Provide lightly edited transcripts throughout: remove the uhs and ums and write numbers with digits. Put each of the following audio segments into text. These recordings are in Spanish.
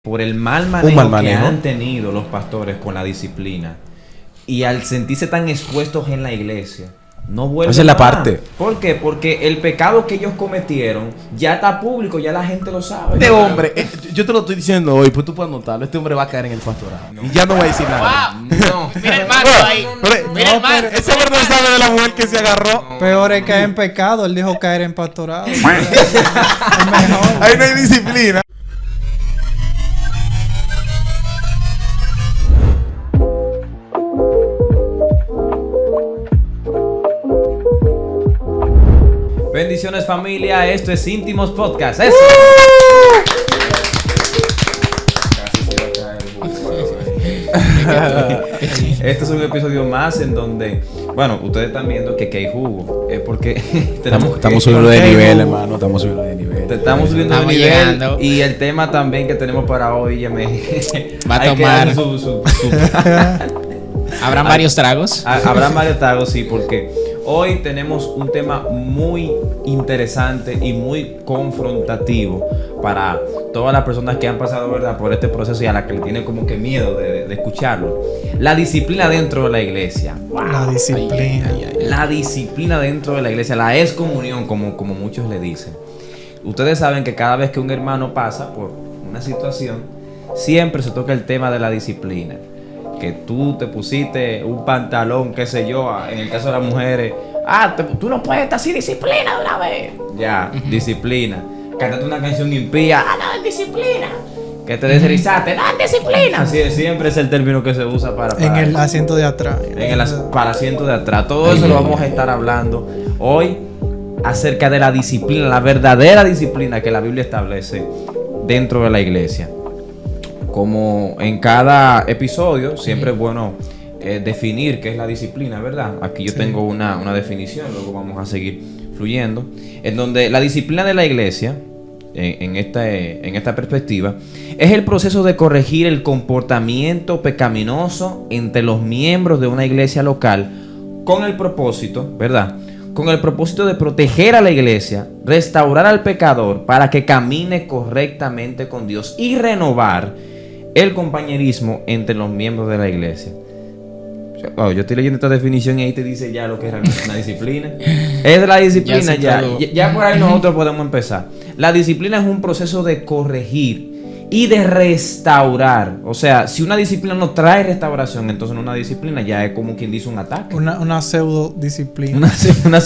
por el mal manejo que han tenido los pastores con la disciplina y al sentirse tan expuestos en la iglesia, no vuelven. Esa es la parte. ¿Por qué? Porque el pecado que ellos cometieron ya está público, ya la gente lo sabe. Este hombre, yo te lo estoy diciendo hoy, pues tú puedes notarlo. Este hombre va a caer en el pastorado. No. Y ya no va a decir nada. Wow. No. Mira el marco ahí. Mira el marco. Ese hombre no sabe de la mujer que se agarró. Peor es caer en pecado. Él dijo caer en pastorado. Es mejor. Ahí no hay disciplina. Bendiciones, familia, esto es Íntimos Podcast. ¡Eso! Este es un episodio más en donde, bueno, ustedes están viendo que hay jugo, porque estamos subiendo de nivel, hermano, estamos subiendo de nivel. Estamos subiendo de nivel llegando. Y el tema también que tenemos para hoy, ya me va a tomar ¿Habrán varios tragos? Habrán varios tragos, sí, porque hoy tenemos un tema muy interesante y muy confrontativo para todas las personas que han pasado, ¿verdad?, por este proceso y a las que le tienen como que miedo de escucharlo. La disciplina dentro de la iglesia. Wow. La disciplina. La disciplina dentro de la iglesia, la excomunión, como muchos le dicen. Ustedes saben que cada vez que un hermano pasa por una situación, siempre se toca el tema de la disciplina. Que tú te pusiste un pantalón, qué sé yo, en el caso de las mujeres, tú no puedes estar sin disciplina de una vez. Ya, disciplina. Cántate una canción impía, no, es disciplina. Que te deslizaste, no, es disciplina. Así es, siempre es el término que se usa para en el asiento de atrás. Para asiento de atrás. Todo eso lo vamos a estar hablando hoy acerca de la disciplina, la verdadera disciplina que la Biblia establece dentro de la iglesia. Como en cada episodio, siempre es bueno definir qué es la disciplina, ¿verdad? Aquí yo tengo una definición, luego vamos a seguir fluyendo. En donde la disciplina de la iglesia, en esta perspectiva, es el proceso de corregir el comportamiento pecaminoso entre los miembros de una iglesia local con el propósito, ¿verdad?, con el propósito de proteger a la iglesia, restaurar al pecador para que camine correctamente con Dios y renovar el compañerismo entre los miembros de la iglesia. Yo estoy leyendo esta definición y ahí te dice ya lo que es una disciplina. Es la disciplina, ya por ahí nosotros podemos empezar. La disciplina es un proceso de corregir y de restaurar. O sea, si una disciplina no trae restauración, entonces una disciplina ya es como quien dice un ataque. Una pseudo disciplina.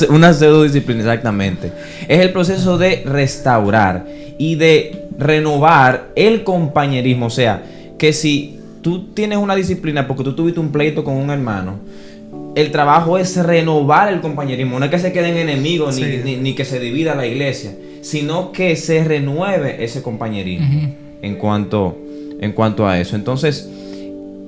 Una pseudo disciplina, exactamente. Es el proceso de restaurar y de renovar el compañerismo. O sea, que si tú tienes una disciplina porque tú tuviste un pleito con un hermano, el trabajo es renovar el compañerismo. No es que se queden enemigos, ni que se divida la iglesia, sino que se renueve ese compañerismo. En cuanto a eso. Entonces,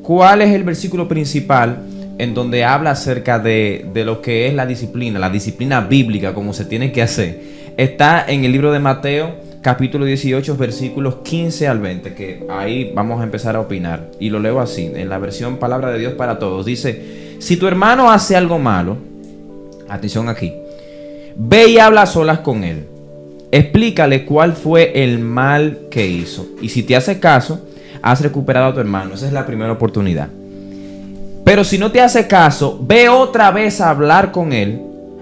¿cuál es el versículo principal en donde habla acerca de lo que es la disciplina bíblica, como se tiene que hacer? Está en el libro de Mateo, capítulo 18, versículos 15 al 20, que ahí vamos a empezar a opinar. Y lo leo así, en la versión Palabra de Dios para Todos. Dice: si tu hermano hace algo malo, atención aquí, ve y habla a solas con él. Explícale cuál fue el mal que hizo. Y si te hace caso, has recuperado a tu hermano. Esa es la primera oportunidad. Pero si no te hace caso, ve otra vez a hablar con él,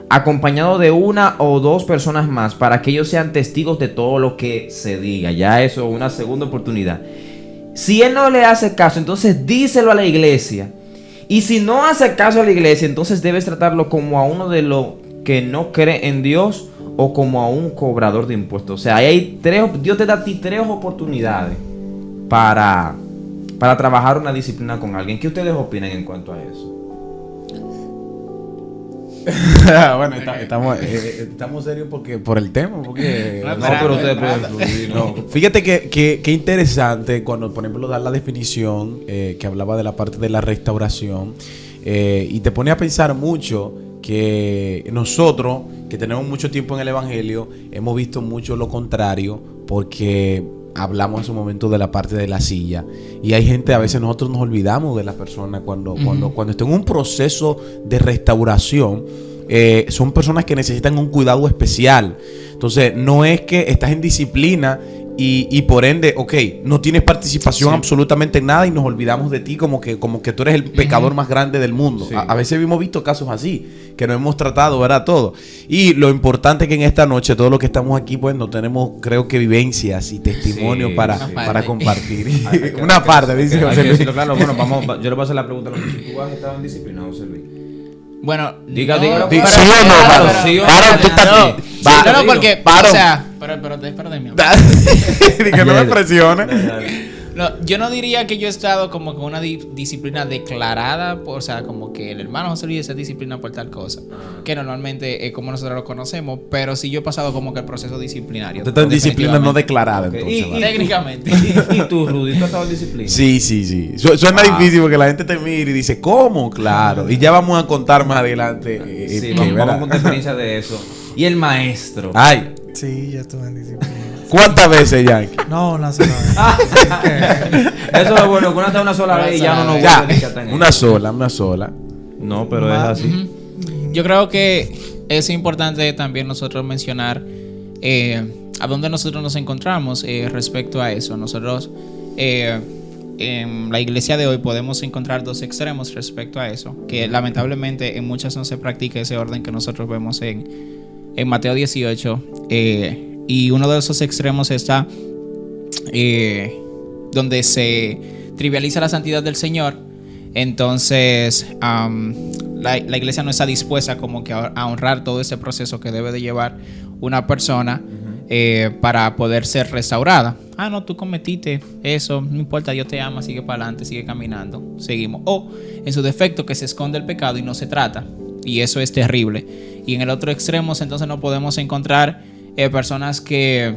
acompañado de una o dos personas más, para que ellos sean testigos de todo lo que se diga. Ya eso, una segunda oportunidad. Si él no le hace caso, entonces díselo a la iglesia. Y si no hace caso a la iglesia, entonces debes tratarlo como a uno de los que no cree en Dios, o como a un cobrador de impuestos. O sea, Dios te da a ti 3 oportunidades para trabajar una disciplina con alguien. ¿Qué ustedes opinan en cuanto a eso? Bueno, estamos serios por el tema. Porque pero ustedes pueden fluir, ¿no? Fíjate que interesante cuando, por ejemplo, da la definición que hablaba de la parte de la restauración, y te pone a pensar mucho que nosotros, que tenemos mucho tiempo en el evangelio, hemos visto mucho lo contrario, porque hablamos en su momento de la parte de la silla, y hay gente, a veces nosotros nos olvidamos de la persona cuando está en un proceso de restauración. Son personas que necesitan un cuidado especial. Entonces, no es que estás en disciplina y por ende, ok, no tienes participación Sí. absolutamente en nada y nos olvidamos de ti como que tú eres el pecador más grande del mundo. Sí. A veces hemos visto casos así, que no hemos tratado, ¿verdad? Todo. Y lo importante es que en esta noche, todos los que estamos aquí, pues no tenemos, creo que vivencias y testimonios Sí, para, sí. para compartir. Hay que- Una parte, dice hay José que Luis. decirlo claro. Bueno, yo le voy a hacer la pregunta a los muchachos. ¿Tú has estado en disciplina, José Luis? Bueno, Diga, no, dígalo. Sí pero- o no, pero- Varón. pero- Sí o no. Varón, tú estás- No, Va- no, no, porque, Varón. o sea, espérate, mi amor. Que no me presiones. No, yo no diría que yo he estado como con una disciplina declarada, o sea, como que el hermano José Luis es disciplina por tal cosa, que normalmente es como nosotros lo conocemos, pero sí yo he pasado como que el proceso disciplinario. Tú estás en disciplina no declarada, Ok. entonces. ¿vale? Técnicamente. ¿Y tú, Rudy, tú has estado en disciplina? Sí, sí, sí. Suena difícil porque la gente te mira y dice, ¿cómo? Claro. Y ya vamos a contar más adelante. Sí, que, vamos ¿verdad? a contar experiencia de eso. Y el maestro. Ay, Sí, yo estuve en disciplina. ¿cuántas veces, Yankee? No, una sola vez. Eso es bueno, que uno está una sola vez y ya no nos Ya, vuelve ni que atañe. una sola. No, pero es así. Yo creo que es importante también nosotros mencionar a dónde nosotros nos encontramos respecto a eso. Nosotros en la iglesia de hoy podemos encontrar dos extremos respecto a eso, que lamentablemente en muchas no se practica ese orden que nosotros vemos en Mateo 18. Y uno de esos extremos está donde se trivializa la santidad del Señor. Entonces la iglesia no está dispuesta como que a honrar todo ese proceso que debe de llevar una persona para poder ser restaurada. Ah, no, tú cometiste eso, no importa, Dios te ama, sigue para adelante, sigue caminando, seguimos. O en su defecto que se esconde el pecado y no se trata, y eso es terrible. Y en el otro extremo entonces no podemos encontrar personas que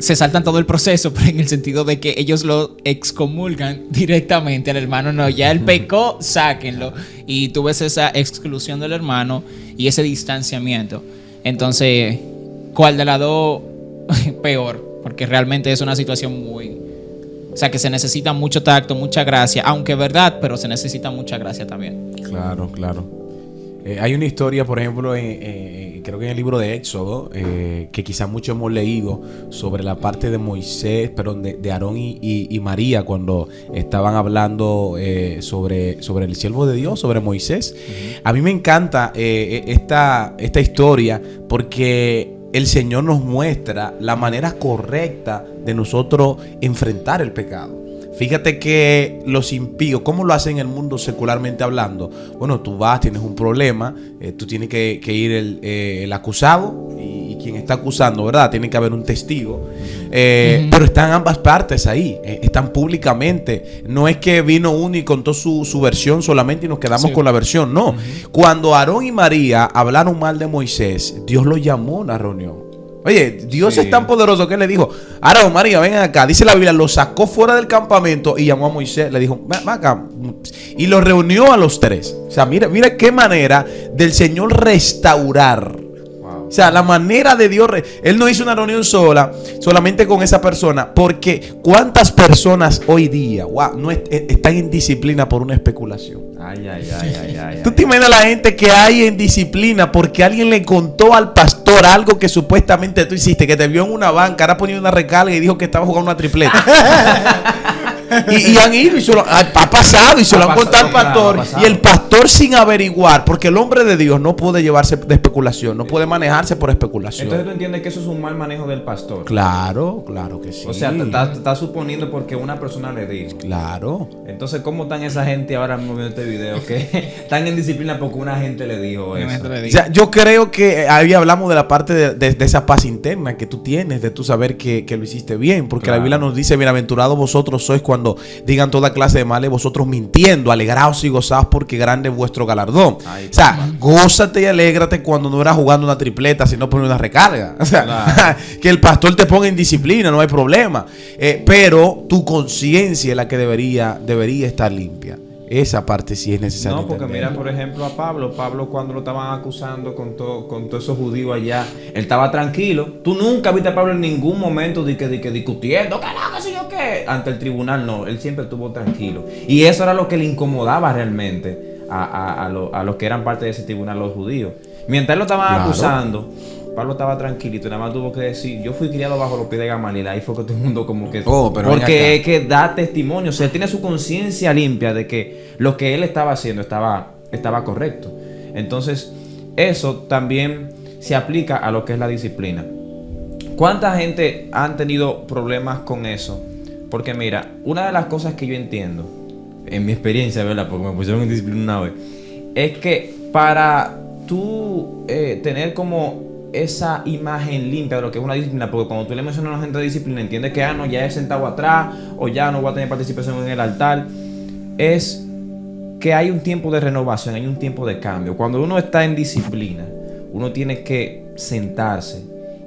se saltan todo el proceso, pero en el sentido de que ellos lo excomulgan directamente al hermano. No, ya él pecó, sáquenlo. Y tú ves esa exclusión del hermano y ese distanciamiento. Entonces, ¿cuál de las dos peor? Porque realmente es una situación muy... O sea, que se necesita mucho tacto, mucha gracia, aunque es verdad, pero se necesita mucha gracia también. Claro, claro. Hay una historia, por ejemplo, creo que en el libro de Éxodo, que quizás muchos hemos leído sobre la parte de Moisés, perdón, de Aarón y María, cuando estaban hablando sobre el siervo de Dios, sobre Moisés. A mí me encanta esta historia porque el Señor nos muestra la manera correcta de nosotros enfrentar el pecado. Fíjate que los impíos, ¿cómo lo hacen en el mundo secularmente hablando? Bueno, tú vas, tienes un problema, tú tienes que ir el acusado y quien está acusando, ¿verdad? Tiene que haber un testigo. Pero están ambas partes ahí, están públicamente. No es que vino uno y contó su versión solamente y nos quedamos con la versión, no. Cuando Aarón y María hablaron mal de Moisés, Dios los llamó a una reunión. Oye, Dios es tan poderoso que le dijo, Aarón, María, vengan acá. Dice la Biblia, lo sacó fuera del campamento y llamó a Moisés. Le dijo, ven acá. Y los reunió a los tres. O sea, mira qué manera del Señor restaurar. O sea, la manera de Dios. Él no hizo una reunión solamente con esa persona. Porque ¿cuántas personas hoy día no están en disciplina por una especulación? Ay. ¿Tú te imaginas la gente que hay en disciplina porque alguien le contó al pastor algo que supuestamente tú hiciste, que te vio en una banca, ahora poniendo una recarga y dijo que estaba jugando una tripleta? y han ido y ha pasado y se lo han contado al pastor. Y el pastor sin averiguar, porque el hombre de Dios no puede llevarse de especulación, no puede manejarse por especulación. Entonces tú entiendes que eso es un mal manejo del pastor. Claro que sí. O sea, te estás suponiendo porque una persona le dijo. Claro. Entonces, ¿cómo están esa gente ahora mismo viendo este video? Que están en disciplina porque una gente le dijo eso. O sea, yo creo que ahí hablamos de la parte de esa paz interna que tú tienes, de tú saber que lo hiciste bien, porque la Biblia nos dice, bienaventurados vosotros sois cuando digan toda clase de males, vosotros mintiendo, alegraos y gozaos porque grande es vuestro galardón. Ay, o sea, gózate y alégrate cuando no eras jugando una tripleta, sino poniendo una recarga. O sea, que el pastor te ponga en disciplina, no hay problema. Pero tu conciencia es la que debería estar limpia. Esa parte sí es necesaria. No, porque entender. mira, por ejemplo, a Pablo cuando lo estaban acusando con todos esos judíos allá, él estaba tranquilo. Tú nunca viste a Pablo en ningún momento de que discutiendo, que no, que sé yo qué. Ante el tribunal, no, él siempre estuvo tranquilo. Y eso era lo que le incomodaba realmente a los que eran parte de ese tribunal, los judíos. Mientras él lo estaban acusando, Pablo estaba tranquilito, nada más tuvo que decir, yo fui criado bajo los pies de Gamaliel. Ahí fue que todo el mundo como que... Oh, pero ven acá. porque es que da testimonio, o sea, él tiene su conciencia limpia de que lo que él estaba haciendo estaba correcto. Entonces, eso también se aplica a lo que es la disciplina. ¿Cuánta gente han tenido problemas con eso? Porque mira, una de las cosas que yo entiendo, en mi experiencia, ¿verdad? Porque me pusieron en disciplina una vez, es que para tú tener como esa imagen limpia de lo que es una disciplina, porque cuando tú le mencionas a una gente de disciplina, entiende que no, ya he sentado atrás, o ya no voy a tener participación en el altar, es que hay un tiempo de renovación, hay un tiempo de cambio. Cuando uno está en disciplina, uno tiene que sentarse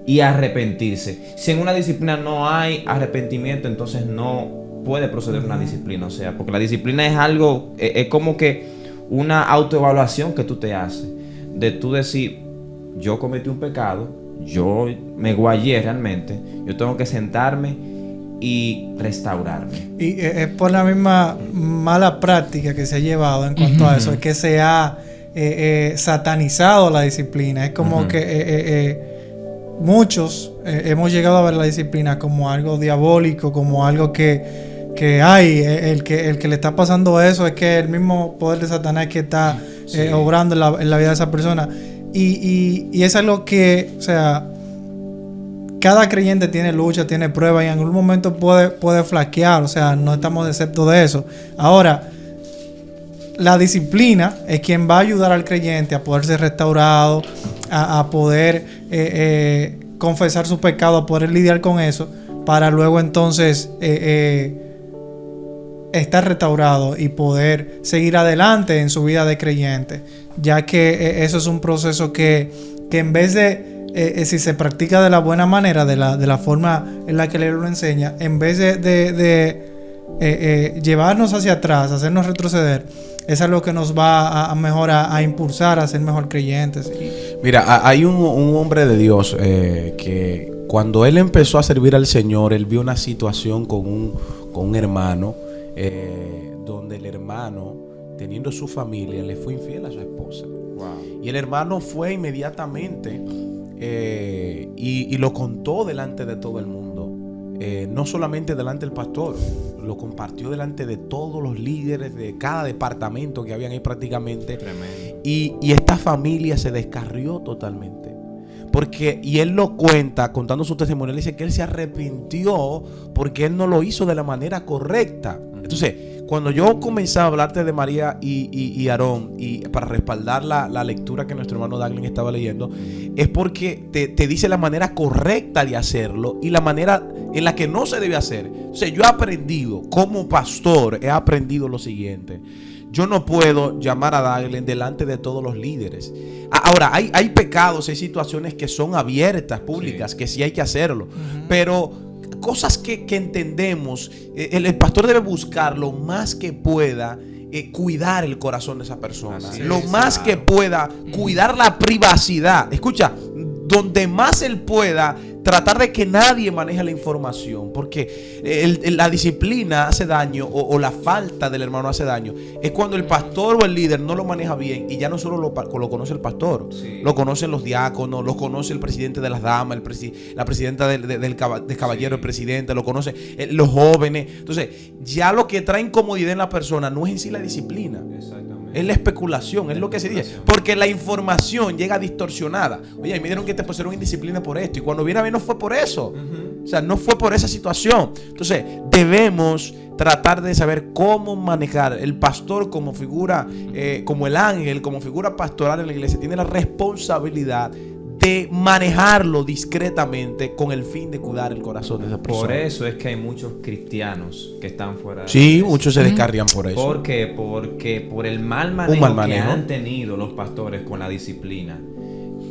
y arrepentirse. Si en una disciplina no hay arrepentimiento, entonces no puede proceder una disciplina. O sea, porque la disciplina es algo, es como que una autoevaluación que tú te haces, de tú decir, yo cometí un pecado, yo me guayé realmente, yo tengo que sentarme y restaurarme. Y es por la misma mala práctica que se ha llevado en cuanto a eso, es que se ha satanizado la disciplina. Es como que muchos hemos llegado a ver la disciplina como algo diabólico, como algo que hay, el que le está pasando eso es que el mismo poder de Satanás que está obrando en la vida de esa persona. Y es algo que, o sea, cada creyente tiene lucha, tiene prueba y en algún momento puede flaquear, o sea, no estamos exceptos de eso. Ahora, la disciplina es quien va a ayudar al creyente a poder ser restaurado, a poder confesar su pecado, a poder lidiar con eso, para luego entonces estar restaurado y poder seguir adelante en su vida de creyente, ya que eso es un proceso que en vez de si se practica de la buena manera, de la forma en la que Él lo enseña, en vez de llevarnos hacia atrás, hacernos retroceder, es algo que nos va a mejor a impulsar a ser mejor creyentes. Mira, hay un hombre de Dios que cuando él empezó a servir al Señor, él vio una situación con un hermano donde el hermano, teniendo su familia, le fue infiel a su esposa. Wow. Y el hermano fue inmediatamente y lo contó delante de todo el mundo. No solamente delante del pastor, lo compartió delante de todos los líderes de cada departamento que habían ahí prácticamente. Tremendo. Y esta familia se descarrió totalmente. Y él lo cuenta, contando su testimonio, él dice que él se arrepintió porque él no lo hizo de la manera correcta. Entonces, cuando yo comencé a hablarte de María y Aarón, y para respaldar la lectura que nuestro hermano Daglin estaba leyendo, es porque te dice la manera correcta de hacerlo y la manera en la que no se debe hacer. Entonces, yo he aprendido, como pastor, he aprendido lo siguiente. Yo no puedo llamar a Daglin delante de todos los líderes. Ahora, hay pecados, hay situaciones que son abiertas, públicas, que sí hay que hacerlo. Pero cosas que entendemos, el pastor debe buscar lo más que pueda cuidar el corazón de esa persona. Lo más que pueda cuidar la privacidad. Escucha, donde más él pueda tratar de que nadie maneje la información, porque la disciplina hace daño, o la falta del hermano hace daño. Es cuando el pastor o el líder no lo maneja bien, y ya no solo lo conoce el pastor, lo conocen los diáconos, lo conoce el presidente de las damas, la presidenta del caballero, el presidente, lo conoce los jóvenes. Entonces, ya lo que trae incomodidad en la persona no es en sí la disciplina. Es la especulación, es lo que se dice. Porque la información llega distorsionada. Oye, me dieron que te pusieron indisciplina por esto. Y cuando viene a ver, no fue por eso. O sea, no fue por esa situación. Entonces, debemos tratar de saber cómo manejar. El pastor como figura, como el ángel, como figura pastoral en la iglesia, tiene la responsabilidad de manejarlo discretamente con el fin de cuidar el corazón de esa persona. Por eso es que hay muchos cristianos que están fuera de Sí, muchos se descarrían por eso. ¿Por qué? Porque por el mal manejo que han tenido los pastores con la disciplina,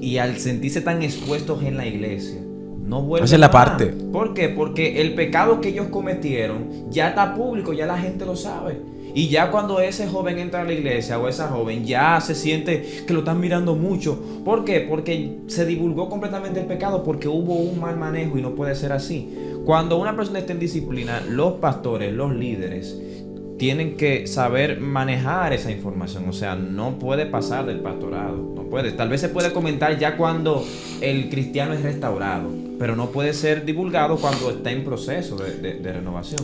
y al sentirse tan expuestos en la iglesia, no vuelven. Esa es la parte. ¿Por qué? Porque el pecado que ellos cometieron ya está público, ya la gente lo sabe. Y ya cuando ese joven entra a la iglesia, o esa joven, ya se siente que lo están mirando mucho. ¿Por qué? Porque se divulgó completamente el pecado, porque hubo un mal manejo, y no puede ser así. Cuando una persona está en disciplina, los pastores, los líderes, tienen que saber manejar esa información. O sea, no puede pasar del pastorado. No puede. Tal vez se puede comentar ya cuando el cristiano es restaurado, pero no puede ser divulgado cuando está en proceso de renovación.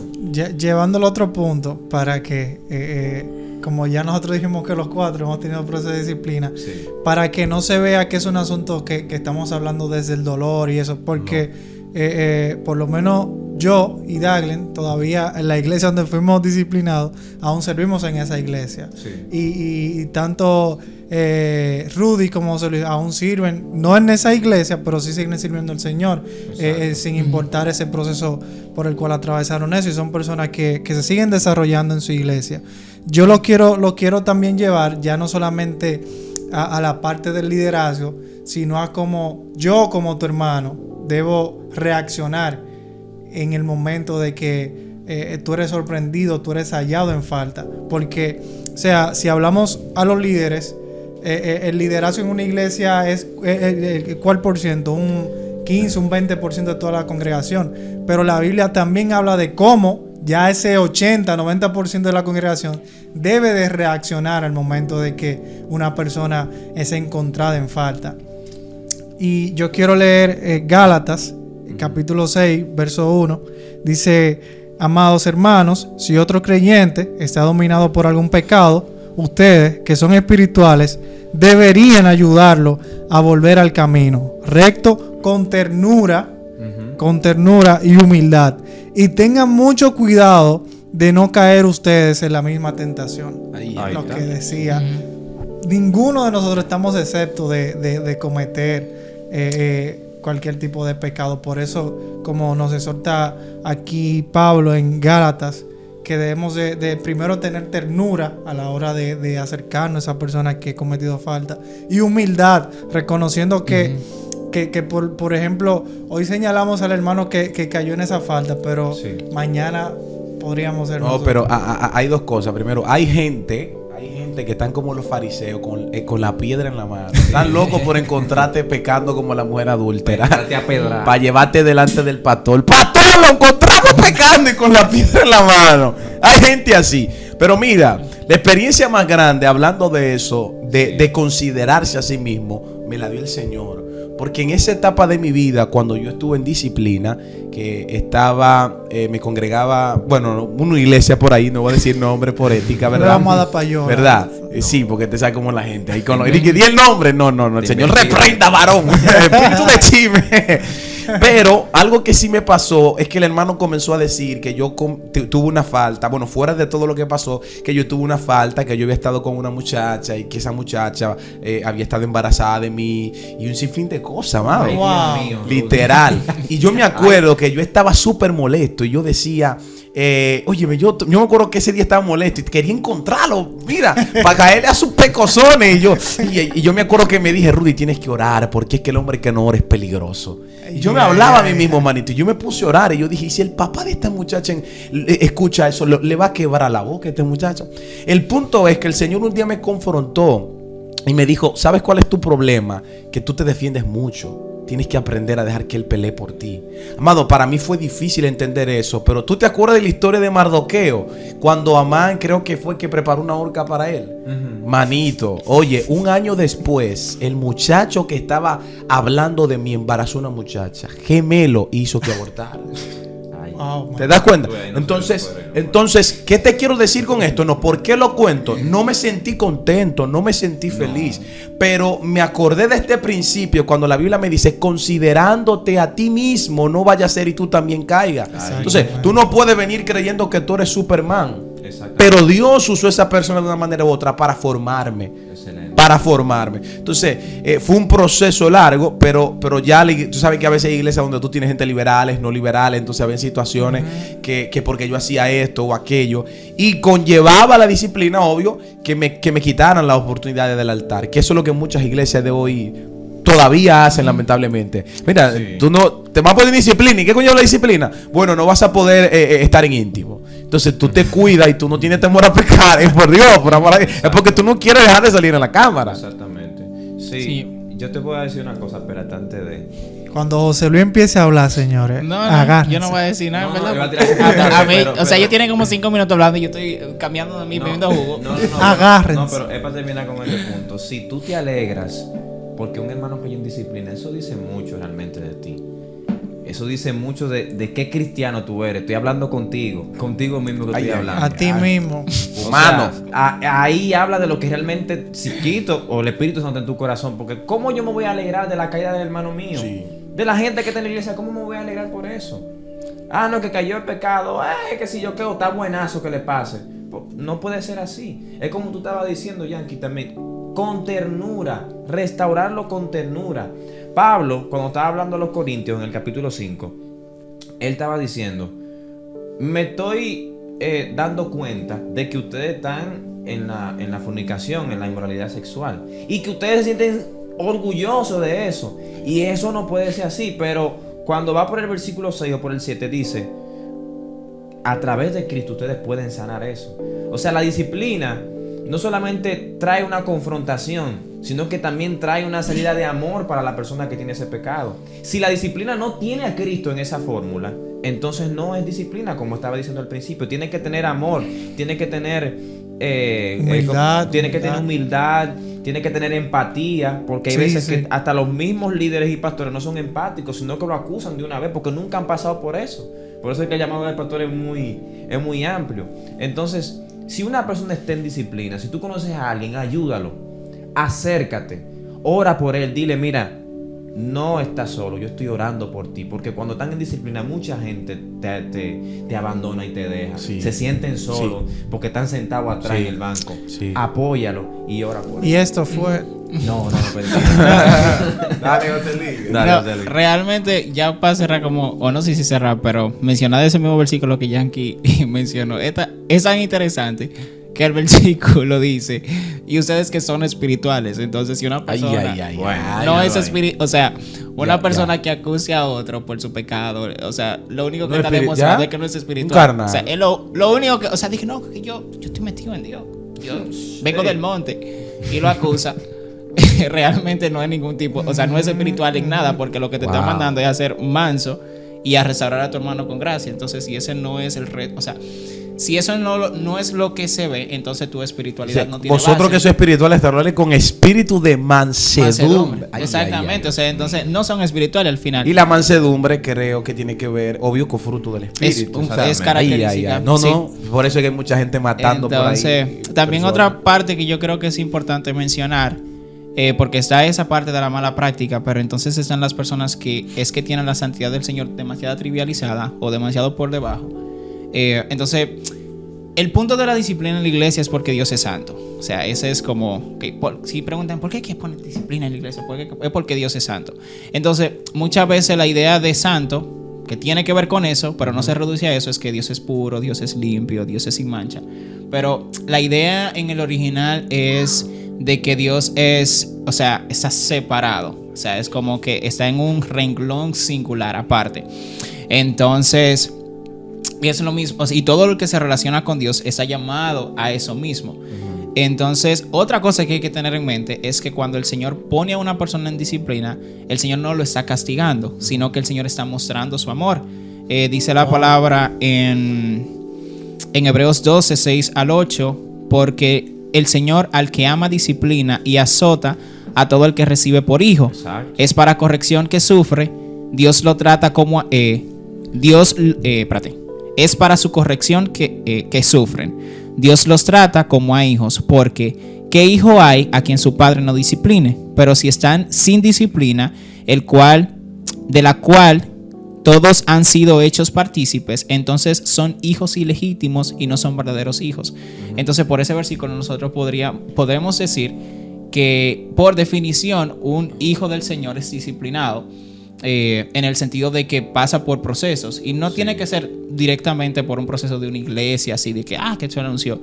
Llevándolo a otro punto, para que, como ya nosotros dijimos que los 4 hemos tenido proceso de disciplina, Sí. para que no se vea que es un asunto que estamos hablando desde el dolor y eso, porque por lo menos yo y Daglen, todavía en la iglesia donde fuimos disciplinados, aún servimos en esa iglesia. Sí. Y tanto Rudy como José Luis aún sirven, no en esa iglesia, pero sí siguen sirviendo al Señor, sin importar ese proceso por el cual atravesaron eso, y son personas que se siguen desarrollando en su iglesia. Yo lo quiero también llevar ya no solamente a la parte del liderazgo, sino a cómo yo como tu hermano debo reaccionar en el momento de que tú eres sorprendido, tú eres hallado en falta. Porque, o sea, si hablamos a los líderes, el liderazgo en una iglesia es ¿cuál por ciento? Un 15, un 20% de toda la congregación. Pero la Biblia también habla de cómo ya ese 80, 90% de la congregación debe de reaccionar al momento de que una persona es encontrada en falta. Y yo quiero leer Gálatas, capítulo 6, verso 1. Dice: amados hermanos, si otro creyente está dominado por algún pecado, ustedes, que son espirituales, deberían ayudarlo a volver al camino recto con ternura y humildad. Y tengan mucho cuidado de no caer ustedes en la misma tentación. Ahí Lo está. que decía. Ninguno de nosotros estamos exceptos de cometer cualquier tipo de pecado. Por eso, como nos exhorta aquí Pablo en Gálatas, que debemos de primero tener ternura a la hora de acercarnos a esa persona que ha cometido falta, y humildad, reconociendo que por ejemplo, hoy señalamos al hermano que cayó en esa falta, pero Sí. mañana podríamos ser No, nosotros. pero hay dos cosas. Primero, hay gente que están como los fariseos con la piedra en la mano. Están locos por encontrarte pecando como la mujer adúltera. Date a pedrar. Para llevarte delante del pastor. ¡Pastor, lo encontramos pecando y con la piedra en la mano! Hay gente así. Pero mira, la experiencia más grande, hablando de eso, de considerarse a sí mismo, me la dio el Señor. Porque en esa etapa de mi vida, cuando yo estuve en disciplina, que estaba, me congregaba, bueno, una iglesia por ahí, no voy a decir nombre por ética, No le ¿verdad? vamos a dar payola. ¿Verdad? Sí, porque te sabe como la gente. Ahí con lo, y que di el nombre. No, el Te Señor investiga. reprenda, varón. Espíritu de chisme. Pero algo que sí me pasó es que el hermano comenzó a decir que yo tuve una falta. Bueno, fuera de todo lo que pasó, que yo tuve una falta, que yo había estado con una muchacha y que esa muchacha había estado embarazada de mí y un sinfín de cosas, mano. Ay, Wow. Dios mío, Literal. Y yo me acuerdo que yo estaba súper molesto y yo decía, óyeme, yo me acuerdo que ese día estaba molesto y quería encontrarlo, mira, para caerle a sus pecosones. Y yo me acuerdo que me dije, Rudy, tienes que orar porque es que el hombre que no ora es peligroso. Y yo me hablaba a mí mismo, manito, y yo me puse a orar y yo dije, ¿y si el papá de esta muchacha escucha eso, le va a quebrar la boca a este muchacho? El punto es que el Señor un día me confrontó y me dijo, ¿sabes cuál es tu problema? Que tú te defiendes mucho. Tienes que aprender a dejar que Él pelee por ti. Amado, para mí fue difícil entender eso. Pero tú te acuerdas de la historia de Mardoqueo, cuando Amán creo que fue que preparó una horca para él. Manito, oye, un año después, el muchacho que estaba hablando de mí embarazó a una muchacha. Gemelo hizo que abortara. Ay. Wow, ¿Te das cuenta? Bueno, Entonces, ¿qué te quiero decir con esto? No, ¿por qué lo cuento? No me sentí contento, no me sentí feliz, pero me acordé de este principio cuando la Biblia me dice, considerándote a ti mismo, no vaya a ser y tú también caigas. Entonces, tú no puedes venir creyendo que tú eres Superman, Exacto. pero Dios usó a esa persona de una manera u otra para formarme. Excelente. Para formarme. Entonces, fue un proceso largo, pero ya tú sabes que a veces hay iglesias donde tú tienes gente liberales, no liberales, entonces había situaciones que porque yo hacía esto o aquello, y conllevaba la disciplina, obvio, que me quitaran las oportunidades del altar, que eso es lo que muchas iglesias de hoy todavía hacen, lamentablemente. Mira, Sí. tú no te vas a poner disciplina. ¿Y qué coño es la disciplina? Bueno, no vas a poder estar en íntimo. Entonces tú te cuidas y tú no tienes temor a pecar. Es por Dios, por amor a Dios. Es porque tú no quieres dejar de salir en la cámara. Exactamente. Sí, Sí. yo te voy a decir una cosa, espérate, antes de... Cuando José Luis empiece a hablar, señores, No, agárrense. yo no voy a decir nada, No, ¿verdad? yo voy a tirar- A mí, pero- o sea, pero- ellos tienen como 5 minutos hablando y yo estoy cambiando de mí, bebiendo jugo. Agárrense. No, pero es para terminar con este punto. Si tú te alegras porque un hermano cayó en disciplina, eso dice mucho realmente de ti. Eso dice mucho de qué cristiano tú eres. Estoy hablando contigo mismo que estoy hablando. A ti mismo. Humano. O sea, ahí habla de lo que realmente Chiquito o el Espíritu Santo en tu corazón. Porque ¿cómo yo me voy a alegrar de la caída del hermano mío? Sí. De la gente que está en la iglesia, ¿cómo me voy a alegrar por eso? Ah, no, que cayó el pecado. Que si yo quedo, está buenazo que le pase. No puede ser así. Es como tú estabas diciendo, Yankee, también. Con ternura. Restaurarlo con ternura. Pablo, cuando estaba hablando a los Corintios en el capítulo 5, él estaba diciendo, me estoy dando cuenta de que ustedes están en la fornicación, en la inmoralidad sexual, y que ustedes se sienten orgullosos de eso, y eso no puede ser así. Pero cuando va por el versículo 6 o por el 7 dice, a través de Cristo ustedes pueden sanar eso. O sea, la disciplina no solamente trae una confrontación, sino que también trae una salida de amor para la persona que tiene ese pecado. Si la disciplina no tiene a Cristo en esa fórmula, entonces no es disciplina, como estaba diciendo al principio. Tiene que tener amor, tiene que tener Humildad, tiene que tener humildad, tiene que tener empatía, porque hay Sí, veces sí. que hasta los mismos líderes y pastores no son empáticos, sino que lo acusan de una vez porque nunca han pasado por eso. Por eso es que el llamado del pastor es muy amplio. Entonces, si una persona está en disciplina, si tú conoces a alguien, ayúdalo, acércate, ora por él, dile, mira, no estás solo, yo estoy orando por ti. Porque cuando están en disciplina, mucha gente te abandona y te deja. Sí. Se sienten solos porque están sentados atrás Sí. en el banco. Sí. Apóyalo y ora por él. Y esto fue. No, mentira. Dale, José Luis. Dale, No, José Luis. realmente, ya para cerrar como, o no sé si cerrar, pero mencionar ese mismo versículo que Yankee mencionó, es tan interesante que el versículo dice, y ustedes que son espirituales, entonces si una persona no es espiritual, o sea, una persona que acuse a otro por su pecado, o sea, lo único que No está espiri- demostrando ¿ya? es que no es Un espiritual. carnal. O sea, es lo único que, o sea, dije, no, que yo estoy metido en Dios, yo vengo del monte, y lo acusa. Realmente no es ningún tipo, o sea, no es espiritual en nada, porque lo que te está Wow. mandando es a ser manso y a restaurar a tu hermano con gracia. Entonces, si ese no es el reto, o sea, si eso no es lo que se ve, entonces tu espiritualidad no tiene Vosotros base. que sois espirituales, estarle con espíritu de mansedumbre. Ay, Exactamente, ay, ay. o sea, entonces no son espirituales al final. Y la mansedumbre creo que tiene que ver, obvio, con fruto del espíritu. Es Exactamente. característica. No, Sí. no, por eso es que hay mucha gente matando Entonces, por ahí. también personas. otra parte que yo creo que es importante mencionar, porque está esa parte de la mala práctica, pero entonces están las personas que tienen la santidad del Señor demasiado trivializada o demasiado por debajo. Entonces, el punto de la disciplina en la iglesia es porque Dios es santo. O sea, ese es como, si preguntan ¿por qué hay que poner disciplina en la iglesia? Es porque Dios es santo. Entonces, muchas veces la idea de santo, que tiene que ver con eso, pero no se reduce a eso, es que Dios es puro, Dios es limpio, Dios es sin mancha. Pero la idea en el original es de que Dios es, o sea, está separado. O sea, es como que está en un renglón singular aparte. Entonces, y es lo mismo, o sea, y todo lo que se relaciona con Dios está llamado a eso mismo. Entonces, otra cosa que hay que tener en mente es que cuando el Señor pone a una persona en disciplina, el Señor no lo está castigando, sino que el Señor está mostrando su amor. Dice la palabra en Hebreos 12, 6 al 8, porque el Señor al que ama disciplina y azota a todo el que recibe por hijo. Exacto. Es para corrección que sufre, Dios lo trata como es para su corrección que sufren. Dios los trata como a hijos, porque ¿qué hijo hay a quien su padre no discipline? Pero si están sin disciplina, de la cual todos han sido hechos partícipes, entonces son hijos ilegítimos y no son verdaderos hijos. Entonces, por ese versículo nosotros podemos decir que por definición un hijo del Señor es disciplinado, en el sentido de que pasa por procesos, y no tiene que ser directamente por un proceso de una iglesia así de que se anunció,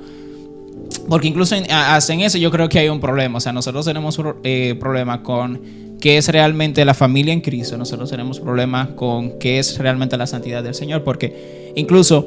porque incluso hasta en eso yo creo que hay un problema. O sea, nosotros tenemos problema con qué es realmente la familia en Cristo. Nosotros tenemos problemas con qué es realmente la santidad del Señor, porque incluso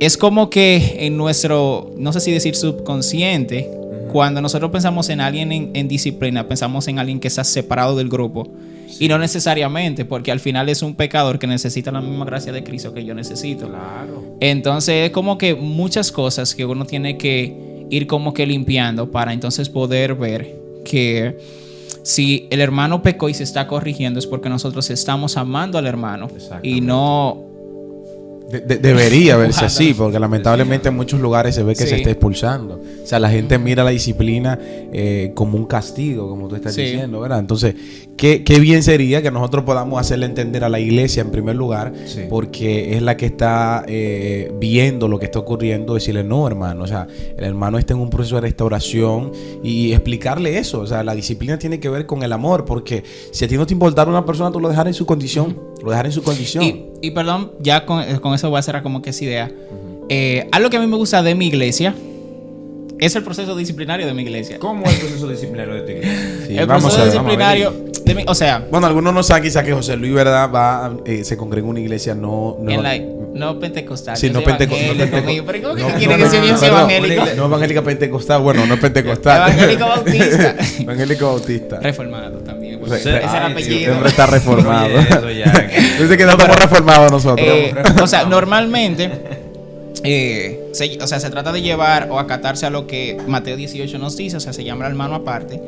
es como que en nuestro, no sé si decir subconsciente, cuando nosotros pensamos en alguien en disciplina, pensamos en alguien que está separado del grupo Y no necesariamente, porque al final es un pecador que necesita la misma gracia de Cristo que yo necesito. Claro. Entonces es como que muchas cosas que uno tiene que ir como que limpiando para entonces poder ver que si el hermano pecó y se está corrigiendo es porque nosotros estamos amando al hermano y no... Debería verse así, porque lamentablemente en muchos lugares se ve que se está expulsando. O sea, la gente mira la disciplina como un castigo, como tú estás diciendo, ¿verdad? Entonces, qué bien sería que nosotros podamos hacerle entender a la iglesia en primer lugar, porque es la que está viendo lo que está ocurriendo, decirle, no, hermano, o sea, el hermano está en un proceso de restauración y explicarle eso. O sea, la disciplina tiene que ver con el amor, porque si a ti no te importara una persona, tú lo dejaras en su condición, lo dejaras en su condición. Y perdón, ya con eso voy a cerrar como que esa idea. Algo que a mí me gusta de mi iglesia es el proceso disciplinario de mi iglesia. ¿Cómo es el proceso disciplinario de tu iglesia? Sí, el vamos proceso a ver, disciplinario de mi, o sea, bueno, algunos no saben quizá que José Luis, ¿verdad? Se congrega en una iglesia no pentecostal. Sí, no pentecostal. Pero ¿cómo que quiere que yo sea evangélico? No evangélica pentecostal, bueno, no es pentecostal. Evangélico bautista. Evangélico bautista. Reformado también. Ese Ese era el apellido. Siempre está reformado. Oye, eso ya. Dice que no estamos reformados nosotros. O sea, normalmente se trata de llevar o acatarse a lo que Mateo 18 nos dice, o sea, se llama al hermano aparte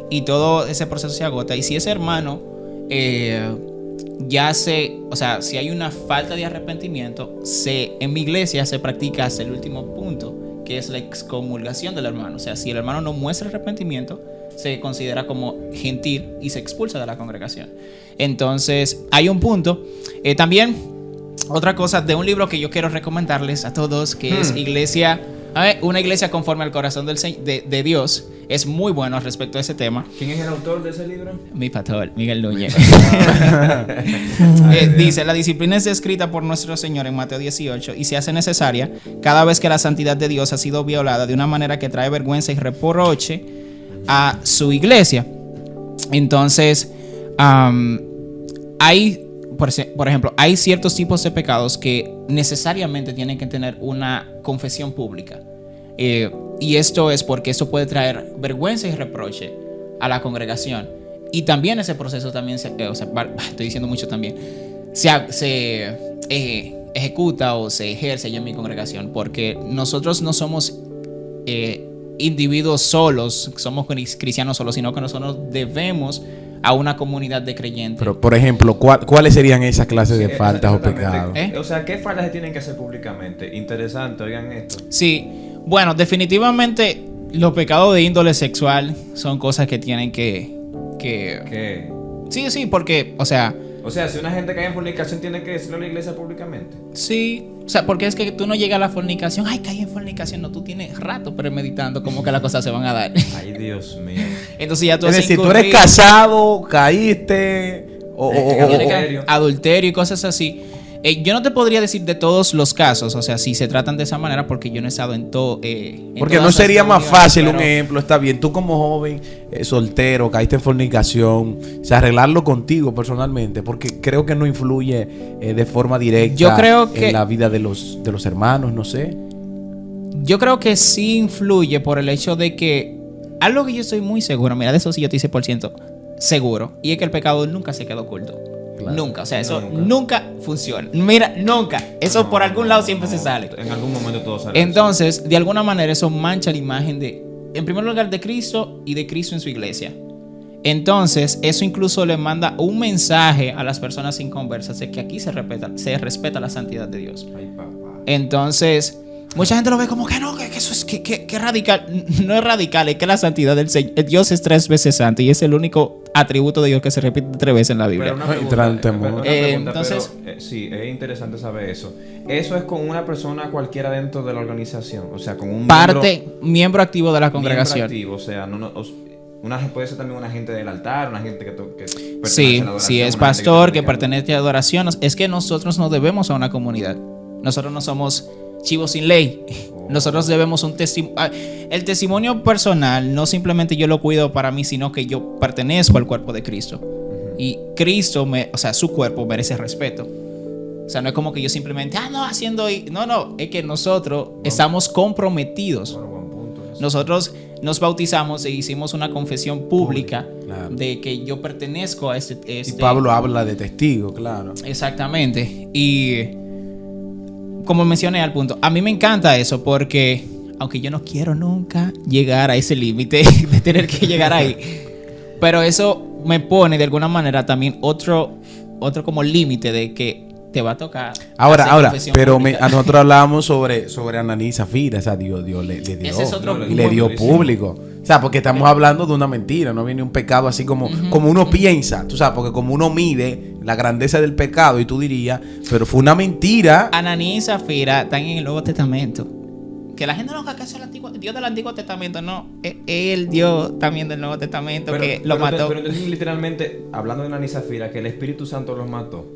y todo ese proceso se agota. Y si ese hermano o sea, si hay una falta de arrepentimiento, en mi iglesia se practica hasta el último punto, que es la excomulgación del hermano. O sea, si el hermano no muestra arrepentimiento, se considera como gentil y se expulsa de la congregación. Entonces, hay un punto. También, otra cosa de un libro que yo quiero recomendarles a todos, que es una iglesia conforme al corazón de Dios. Es muy bueno respecto a ese tema. ¿Quién es el autor de ese libro? Mi pastor, Miguel Núñez. Dice, la disciplina es descrita por nuestro Señor en Mateo 18 y se hace necesaria cada vez que la santidad de Dios ha sido violada de una manera que trae vergüenza y reproche a su iglesia. Entonces, por ejemplo, hay ciertos tipos de pecados que necesariamente tienen que tener una confesión pública. Y esto es porque esto puede traer vergüenza y reproche a la congregación. Y también ese proceso también estoy diciendo mucho también, se ejecuta o se ejerce allá en mi congregación, porque nosotros no somos individuos solos, somos cristianos solos, sino que nosotros debemos a una comunidad de creyentes. Pero, por ejemplo, ¿cuáles serían esas clases de faltas o pecados? O sea, ¿qué faltas se tienen que hacer públicamente? Interesante, oigan esto. Sí, bueno, definitivamente los pecados de índole sexual son cosas que tienen que... ¿Qué? Sí, porque, o sea, si una gente cae en fornicación, ¿tiene que decirlo a la iglesia públicamente? sí, o sea, porque es que tú no llegas a la fornicación, ay, caí en fornicación, no, tú tienes rato premeditando cómo que las cosas se van a dar. Ay, Dios mío. Entonces ya tú Es decir, tú eres casado, caíste, adulterio y cosas así. Yo no te podría decir de todos los casos, o sea, si se tratan de esa manera, porque yo no he estado en todo. Porque no sería más fácil, un ejemplo, está bien, tú como joven, soltero, caíste en fornicación, o sea, arreglarlo contigo personalmente, porque creo que no influye de forma directa yo creo que, en la vida de los hermanos, no sé. Yo creo que sí influye por el hecho de que, algo que yo estoy muy seguro, mira, de eso sí yo estoy 100% seguro, y es que el pecado nunca se queda oculto. Claro. Nunca, o sea, eso nunca funciona. Mira, nunca. Eso por algún lado siempre se sale. En algún momento todo sale. Entonces, de alguna manera, eso mancha la imagen en primer lugar, de Cristo y de Cristo en su iglesia. Entonces, eso incluso le manda un mensaje a las personas inconversas de que aquí se respeta la santidad de Dios. Ay, papá. Entonces, mucha gente lo ve como que no, que eso es que radical. No es radical, es que la santidad del Señor, Dios es 3 veces santo y es el único atributo de Dios que se repite 3 veces en la Biblia. Entonces, sí, es interesante saber eso. Eso es con una persona cualquiera dentro de la organización, o sea, con un miembro activo de la congregación. Miembro activo, o sea, puede ser también una gente del altar, una gente que sí, si es pastor, que pertenece a adoración. Es que nosotros no debemos a una comunidad. Nosotros no somos chivos sin ley. Nosotros debemos un testimonio. El testimonio personal no simplemente yo lo cuido para mí, sino que yo pertenezco al cuerpo de Cristo. Y Cristo, su cuerpo merece respeto. O sea, no es como que yo simplemente, no, es que nosotros estamos comprometidos. Nosotros nos bautizamos e hicimos una confesión pública Claro. de que yo pertenezco a este... Y Pablo habla de testigo, claro. Exactamente. Y como mencioné al punto, a mí me encanta eso porque, aunque yo no quiero nunca llegar a ese límite de tener que llegar ahí, pero eso me pone de alguna manera también otro como límite de que te va a tocar. Ahora, hacer confesión pero pública. a nosotros hablábamos sobre Ananí y Zafira, o sea, Dios le dio, Ese es otro y le dio público. O sea, porque estamos hablando de una mentira, no viene un pecado así como uno piensa, tú sabes, porque como uno mide la grandeza del pecado y tú dirías, pero fue una mentira. Ananí y Zafira están en el Nuevo Testamento. Que la gente no que es el antiguo, Dios del Antiguo Testamento, no, es el Dios también del Nuevo Testamento que lo mató. Pero entonces, literalmente, hablando de Ananí y Zafira, que el Espíritu Santo los mató.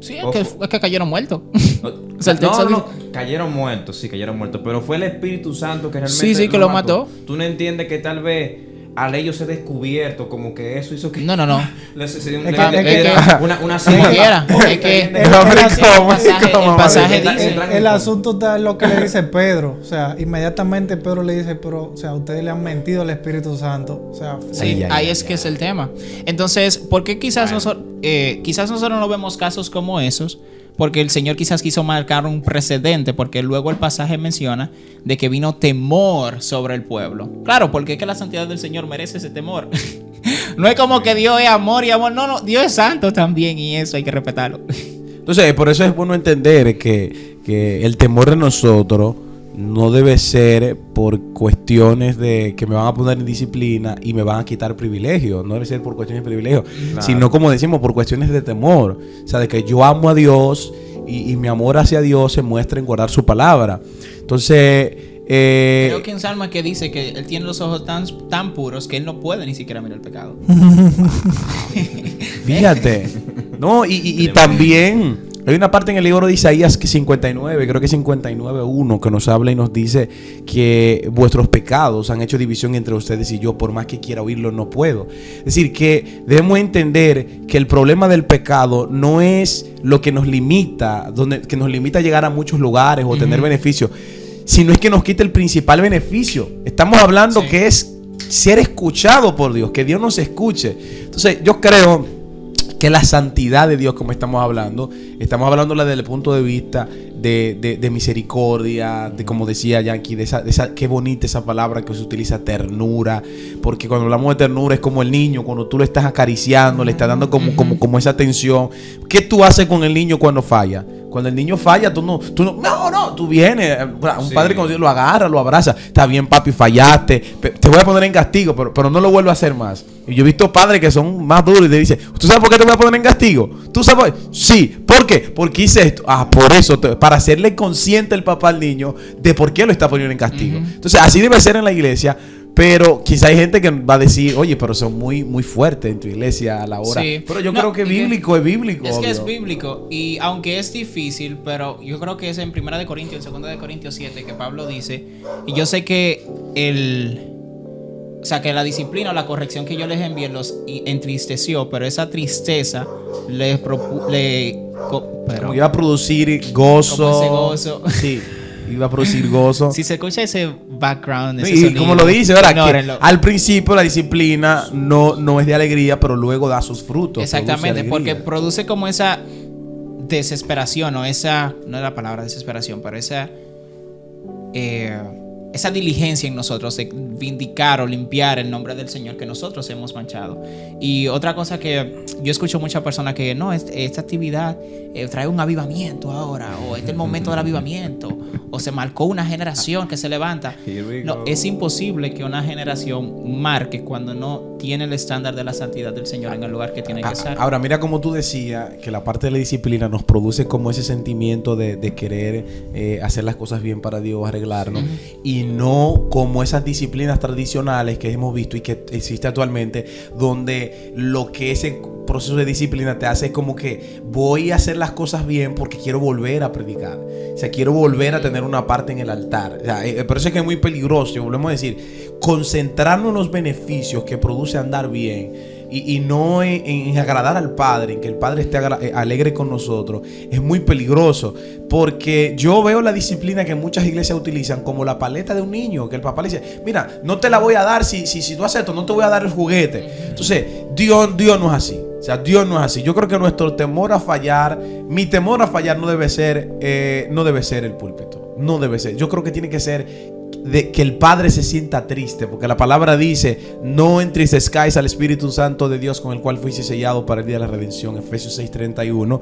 Sí, es que cayeron muertos. O sea, el No, texto no, cayeron muertos, sí, cayeron muertos. Pero fue el Espíritu Santo que realmente. Sí, sí, que lo mató. Tú no entiendes que tal vez al ellos se descubierto, como que eso hizo que. No. Una Como quiera. Es que el pasaje dice. El asunto está en lo que le dice Pedro. O sea, inmediatamente Pedro le dice, pero, o sea, ustedes le han mentido al Espíritu Santo. O sea, Sí, ahí es que es el tema. Entonces, ¿por qué quizás nosotros no vemos casos como esos? Porque el Señor quizás quiso marcar un precedente, porque luego el pasaje menciona de que vino temor sobre el pueblo. Claro, porque es que la santidad del Señor merece ese temor. No es como que Dios es amor y amor. No, Dios es santo también y eso hay que respetarlo. Entonces, por eso es bueno entender que el temor de nosotros no debe ser por cuestiones de que me van a poner en disciplina y me van a quitar privilegios. No debe ser por cuestiones de privilegio, sino, como decimos, por cuestiones de temor. O sea, de que yo amo a Dios y mi amor hacia Dios se muestra en guardar su palabra. Entonces, creo que en Salmo es que dice que Él tiene los ojos tan puros que Él no puede ni siquiera mirar el pecado. fíjate. No, y también hay una parte en el libro de Isaías 59, creo que 59:1, que nos habla y nos dice que vuestros pecados han hecho división entre ustedes y yo, por más que quiera oírlo no puedo. Es decir, que debemos entender que el problema del pecado no es lo que nos limita, que nos limita a llegar a muchos lugares o tener beneficios, sino es que nos quita el principal beneficio. Estamos hablando que es ser escuchado por Dios, que Dios nos escuche. Entonces, yo creo que la santidad de Dios, como estamos hablándola desde el punto de vista de misericordia, de, como decía Yankee, de esa qué bonita esa palabra que se utiliza, ternura, porque cuando hablamos de ternura es como el niño, cuando tú le estás acariciando, le estás dando como esa atención. ¿Qué tú haces con el niño cuando falla? Cuando el niño falla, tú vienes, un padre cuando lo agarra, lo abraza, está bien papi, fallaste, te voy a poner en castigo, pero no lo vuelvo a hacer más. Y yo he visto padres que son más duros y te dicen, ¿tú sabes por qué te voy a poner en castigo? ¿Tú sabes? Sí, ¿por qué? Porque hice esto. Por eso, para hacerle consciente el papá al niño de por qué lo está poniendo en castigo. Entonces, así debe ser en la iglesia. Pero quizá hay gente que va a decir, oye, pero son muy, muy fuertes en tu iglesia a la hora. Sí. Pero yo creo que es bíblico. Es obvio. que es bíblico. Y aunque es difícil, pero yo creo que es en 1 de Corintios, en 2 de Corintios 7, que Pablo dice, y yo sé que que la disciplina o la corrección que yo les envié los entristeció, pero esa tristeza como iba a producir gozo. Como ese gozo. Sí. Iba a producir gozo. Si se escucha ese background, ese y sonido, como lo dice, ¿verdad? ignórenlo. Que al principio la disciplina no es de alegría, pero luego da sus frutos. Exactamente, porque produce como esa desesperación, o esa, no es la palabra desesperación, pero esa diligencia en nosotros de vindicar o limpiar el nombre del Señor que nosotros hemos manchado. Y otra cosa que yo escucho muchas personas que no, esta actividad trae un avivamiento ahora, o este es el momento del avivamiento, o se marcó una generación que se levanta. No, es imposible que una generación marque cuando no tiene el estándar de la santidad del Señor en el lugar que tiene que estar. Ahora, mira como tú decías que la parte de la disciplina nos produce como ese sentimiento de querer hacer las cosas bien para Dios, arreglarnos, y no como esas disciplinas tradicionales que hemos visto y que existe actualmente, donde lo que ese proceso de disciplina te hace es como que voy a hacer las cosas bien porque quiero volver a predicar, o sea, quiero volver a tener una parte en el altar. O sea, por eso es que es muy peligroso, y volvemos a decir, concentrarnos en los beneficios que produce andar bien y no en agradar al Padre, en que el Padre esté alegre con nosotros, es muy peligroso. Porque yo veo la disciplina que muchas iglesias utilizan como la paleta de un niño, que el papá le dice, mira, no te la voy a dar si tú haces esto, no te voy a dar el juguete. Entonces, Dios no es así. O sea, Dios no es así. Yo creo que nuestro temor a fallar, mi temor a fallar no debe ser el púlpito. No debe ser. Yo creo que tiene que ser de que el Padre se sienta triste, porque la palabra dice, no entristezcáis al Espíritu Santo de Dios, con el cual fuiste sellado para el día de la redención, Efesios 6:31.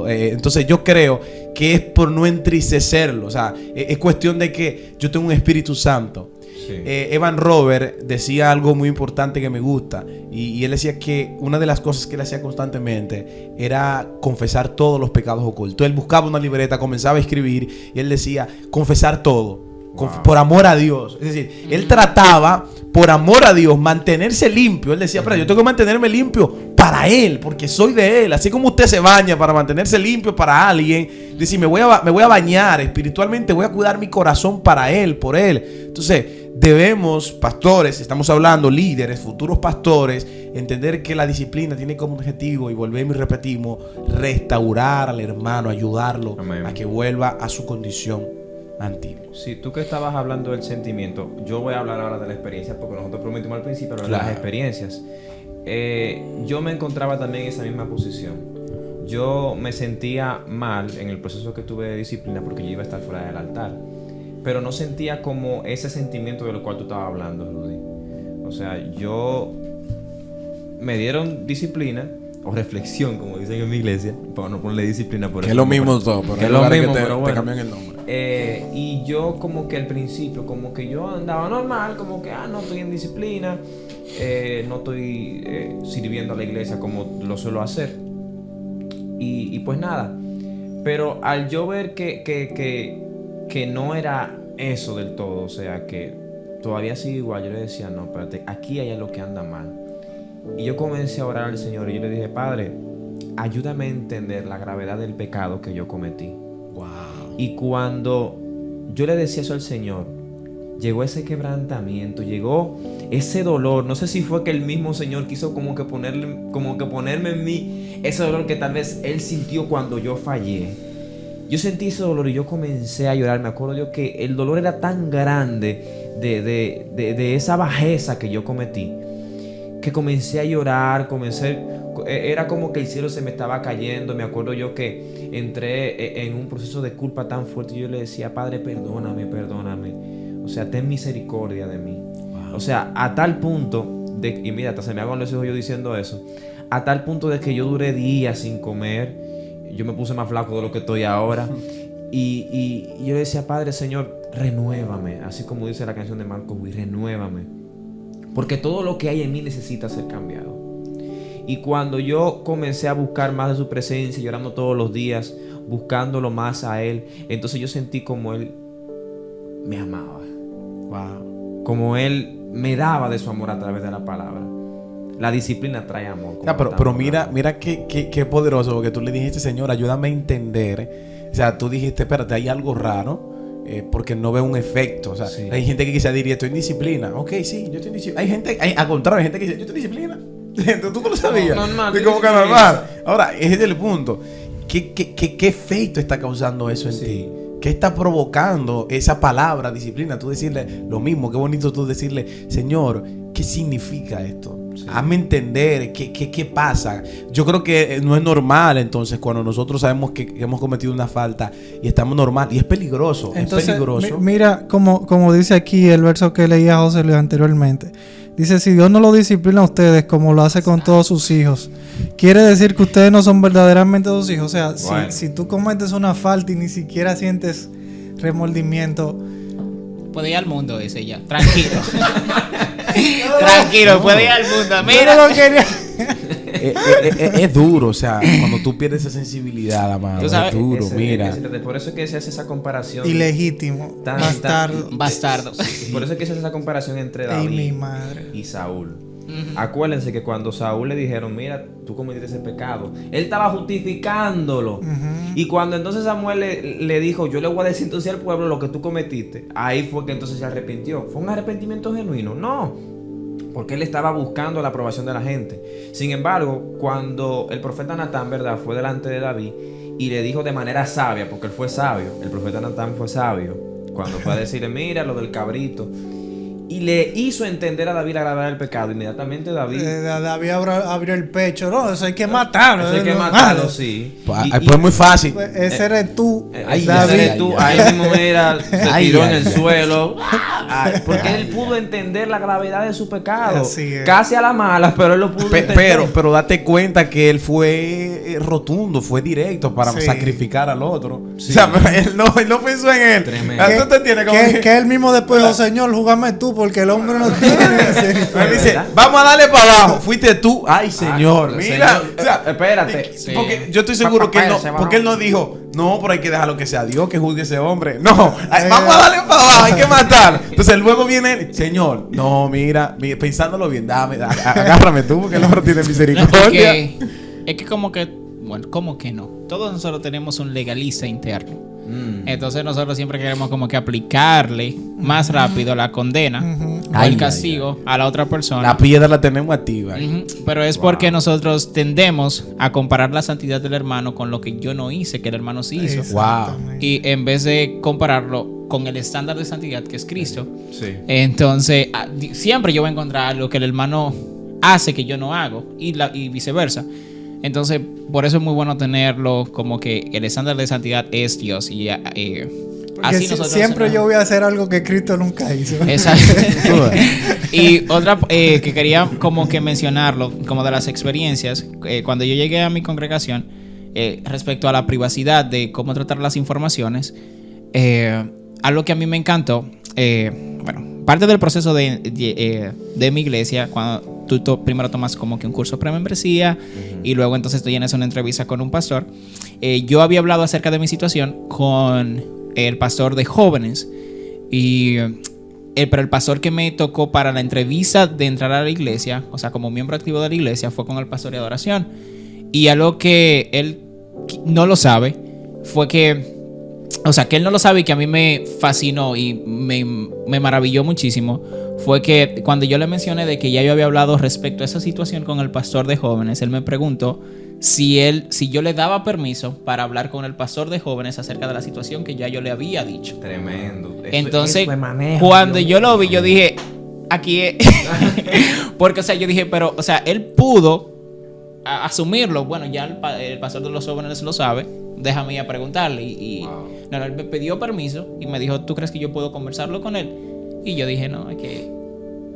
Entonces yo creo que es por no entristecerlo. O sea, es cuestión de que yo tengo un Espíritu Santo. Sí. Evan Robert decía algo muy importante que me gusta, y él decía que una de las cosas que él hacía constantemente era confesar todos los pecados ocultos. Él buscaba una libreta, comenzaba a escribir y él decía confesar todo. Wow. Por amor a Dios. Es decir, él trataba por amor a Dios mantenerse limpio. Él decía, pero yo tengo que mantenerme limpio para Él, porque soy de Él. Así como usted se baña para mantenerse limpio para alguien, decir, me voy a bañar espiritualmente, voy a cuidar mi corazón para Él, por Él. Entonces debemos, pastores, estamos hablando, líderes, futuros pastores, entender que la disciplina tiene como objetivo, y volvemos y repetimos, restaurar al hermano, ayudarlo a que vuelva a su condición antigua. Sí, tú que estabas hablando del sentimiento, yo voy a hablar ahora de la experiencia, porque nosotros prometimos al principio hablar de las experiencias. Yo me encontraba también en esa misma posición. Yo me sentía mal en el proceso que tuve de disciplina, porque yo iba a estar fuera del altar, pero no sentía como ese sentimiento de lo cual tú estabas hablando, Rudy. O sea, me dieron disciplina o reflexión, como dicen en mi iglesia, para no ponerle disciplina por eso. Que es lo mismo todo, pero es lo mismo, pero bueno, te cambian el nombre. Y yo como que al principio, como que yo andaba normal, como que no estoy en disciplina, no estoy sirviendo a la iglesia como lo suelo hacer. Y pues nada. Pero al yo ver que no era eso del todo, o sea, que todavía sigue igual, yo le decía, no, espérate, aquí hay algo que anda mal. Y yo comencé a orar al Señor y yo le dije, Padre, ayúdame a entender la gravedad del pecado que yo cometí. Wow. Y cuando yo le decía eso al Señor, llegó ese quebrantamiento, llegó ese dolor. No sé si fue que el mismo Señor quiso como que ponerme en mí ese dolor que tal vez Él sintió cuando yo fallé. Yo sentí ese dolor y yo comencé a llorar. Me acuerdo yo que el dolor era tan grande de esa bajeza que yo cometí, que comencé a llorar, era como que el cielo se me estaba cayendo. Me acuerdo yo que entré en un proceso de culpa tan fuerte y yo le decía, Padre, perdóname. O sea, ten misericordia de mí. Wow. O sea, a tal punto y mira, hasta se me hagan los ojos yo diciendo eso, a tal punto de que yo duré días sin comer. Yo me puse más flaco de lo que estoy ahora. Y yo le decía, Padre, Señor, renuévame. Así como dice la canción de Marcos Witt, renuévame. Porque todo lo que hay en mí necesita ser cambiado. Y cuando yo comencé a buscar más de su presencia, llorando todos los días, buscándolo más a Él, entonces yo sentí como Él me amaba. Wow. Como Él me daba de su amor a través de la palabra. La disciplina trae amor. Pero mira qué poderoso, porque tú le dijiste, Señor, ayúdame a entender. O sea, tú dijiste, espérate, hay algo raro. Porque no veo un efecto. O sea, sí. Hay gente que quizá diría, estoy en disciplina. Ok, sí, yo estoy en disciplina. Al contrario, hay gente que dice, yo estoy en disciplina. ¿Tú no lo sabías? Normal. Como que normal. Ahora, ese es el punto. ¿Qué efecto está causando eso en ti? ¿Qué está provocando esa palabra, disciplina? Tú decirle lo mismo. Qué bonito tú decirle, Señor, ¿qué significa esto? Sí. Hazme entender qué pasa. Yo creo que no es normal entonces cuando nosotros sabemos que hemos cometido una falta y estamos normal. Y es peligroso. Entonces, es peligroso. Mira, como dice aquí el verso que leía José Luis anteriormente. Dice, si Dios no lo disciplina a ustedes como lo hace con todos sus hijos, quiere decir que ustedes no son verdaderamente sus hijos. O sea, bueno, si tú cometes una falta y ni siquiera sientes remordimiento, puede ir al mundo, dice ella. Tranquilo. Tranquilo, puede ir al mundo. Mira lo que es duro, o sea, cuando tú pierdes esa sensibilidad, amado, es duro, mira. Por eso es que se hace esa comparación. Ilegítimo. Bastardo. Por eso es que se hace esa comparación entre David y Saúl. Uh-huh. Acuérdense que cuando Saúl le dijeron, mira, tú cometiste ese pecado, él estaba justificándolo. Uh-huh. Y cuando entonces Samuel le dijo, yo le voy a decir entonces al pueblo lo que tú cometiste, ahí fue que entonces se arrepintió. ¿Fue un arrepentimiento genuino? No. porque él estaba buscando la aprobación de la gente. Sin embargo, cuando el profeta Natán, ¿verdad?, fue delante de David y le dijo de manera sabia, porque él fue sabio, el profeta Natán fue sabio, cuando fue a decirle, mira lo del cabrito, y le hizo entender a David la gravedad del pecado, inmediatamente David... David abrió el pecho. No, eso hay que matarlo. Eso hay que matarlo, sí. Pues muy fácil. Pues ese eres tú, Ay, David. Ese eres tú, ahí mismo era, se Ay, tiró en ay, el ay. suelo. Ay, porque él pudo entender la gravedad de su pecado. Así es. Casi a la mala, pero él lo pudo entender. Pero date cuenta que él fue rotundo, fue directo para Sí. sacrificar al otro. Sí. O sea, él no pensó en él. Tremendo. ¿Tú te entiendes? Como Que él mismo después dijo, Señor, júgame tú, porque el hombre no tiene. Él dice, ¿Verdad? vamos a darle para abajo. Fuiste tú. Ay, señor. Ah, Mira. señor, O sea, espérate. Sí. Porque yo estoy seguro que él no, porque él no dijo, no, pero hay que dejarlo que sea Dios que juzgue a ese hombre. No, vamos a darle para abajo, hay que matar. Entonces luego viene él, Señor, no, mira, pensándolo bien, agárrame tú, porque el hombre tiene No, misericordia. es que como que, bueno, como que no. Todos nosotros tenemos un legalista interno. Entonces nosotros siempre queremos como que aplicarle más rápido la condena o Ay, el castigo a la otra persona. La piedra la tenemos activa. Ujú. Pero es porque nosotros tendemos a comparar la santidad del hermano con lo que yo no hice, que el hermano sí hizo. Exactamente. Y en vez de compararlo con el estándar de santidad que es Cristo, Sí. entonces siempre yo voy a encontrar algo que el hermano hace que yo no hago y viceversa. Entonces, por eso es muy bueno tenerlo como que el estándar de santidad es Dios. Y Porque así nosotros siempre hacemos- yo voy a hacer algo que Cristo nunca hizo. Exacto. Y otra que quería como que mencionarlo, como de las experiencias, cuando yo llegué a mi congregación, respecto a la privacidad de cómo tratar las informaciones, algo que a mí me encantó, bueno, parte del proceso de mi iglesia, cuando tú primero tomas como que un curso pre-membresía y luego entonces tú tienes una entrevista con un pastor, yo había hablado acerca de mi situación con el pastor de jóvenes pero el pastor que me tocó para la entrevista de entrar a la iglesia, o sea, como miembro activo de la iglesia, fue con el pastor de adoración. Y algo que él no lo sabe fue que, o sea, que él no lo sabe y que a mí me fascinó y me maravilló muchísimo, fue que cuando yo le mencioné de que ya yo había hablado respecto a esa situación con el pastor de jóvenes, él me preguntó si yo le daba permiso para hablar con el pastor de jóvenes acerca de la situación que ya yo le había dicho. Tremendo. Entonces, eso es manejo, cuando Dios yo lo vi, mío. yo dije, aquí es. Porque, o sea, yo dije, pero, o sea, él pudo asumirlo. Bueno, ya el pastor de los jóvenes lo sabe. Déjame ir a preguntarle. Wow. No, él me pidió permiso y me dijo, ¿tú crees que yo puedo conversarlo con él? Y yo dije, no, es que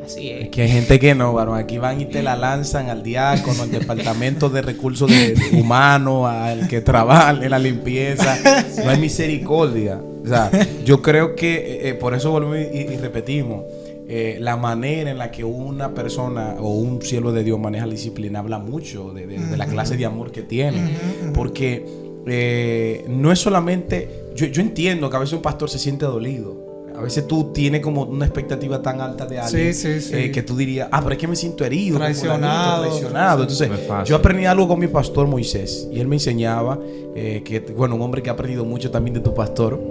así es. Es que hay gente que no, varón. Aquí van y te la lanzan al diácono, al departamento de recursos humanos, al que trabaja en la limpieza. No hay misericordia. O sea, yo creo que por eso volvemos y repetimos. La manera en la que una persona o un siervo de Dios maneja la disciplina habla mucho de la clase de amor que tiene. Porque no es solamente. Yo entiendo que a veces un pastor se siente dolido. A veces tú tienes como una expectativa tan alta de alguien Sí. que tú dirías, pero es que me siento herido, como Traicionado. traicionado. Entonces, No es fácil. yo aprendí algo con mi pastor Moisés y él me enseñaba que, bueno, un hombre que ha aprendido mucho también de tu pastor,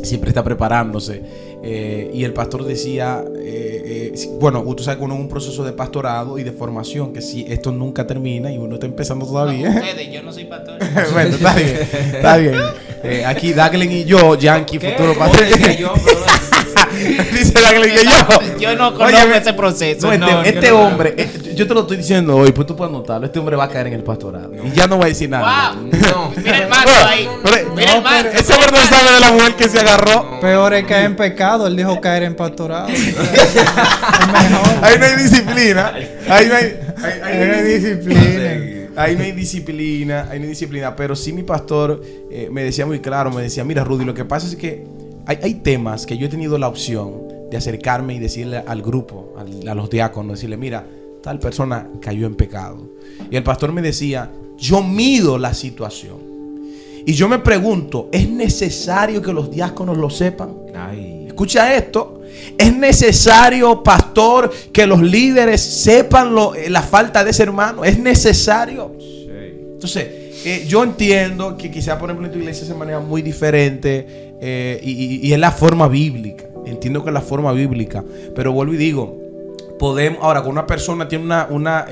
siempre está preparándose. Y el pastor decía, bueno, tú sabes que uno es un proceso de pastorado y de formación, que si esto nunca termina y uno está empezando todavía. No, ustedes, yo no soy pastor. Bueno, está bien, está bien. Aquí Daglen y yo, Yankee, ¿Qué? futuro ¿Cómo pastor. decía yo? Dice Daglen que yo. Yo no conozco Óyeme, ese proceso. no, no, este yo no- hombre, yo te lo estoy diciendo hoy, pues tú puedes notarlo. Este hombre va a caer en el pastorado. Y ya no va a decir nada. ¡Wow! No. Mira el manto ahí. Mira el manto. Ese hombre no sabe de la mujer que se agarró. Peor es caer en pecado. Él dijo caer en pastorado. Es mejor. Ahí no hay disciplina. Ahí no hay, Ahí no hay disciplina. Ahí no hay disciplina, ahí no hay disciplina. Pero sí mi pastor me decía muy claro, me decía, mira Rudy, lo que pasa es que hay temas que yo he tenido la opción de acercarme y decirle al grupo, a los diáconos, decirle, mira, tal persona cayó en pecado. Y el pastor me decía, yo mido la situación. Y yo me pregunto, ¿es necesario que los diáconos lo sepan? Ay. Escucha esto. ¿Es necesario, pastor, que los líderes sepan la falta de ese hermano? ¿Es necesario? Sí. Entonces, yo entiendo que quizá, por ejemplo, en tu iglesia se maneja muy diferente y es la forma bíblica. Entiendo que es la forma bíblica. Pero vuelvo y digo, podemos, ahora, con una persona tiene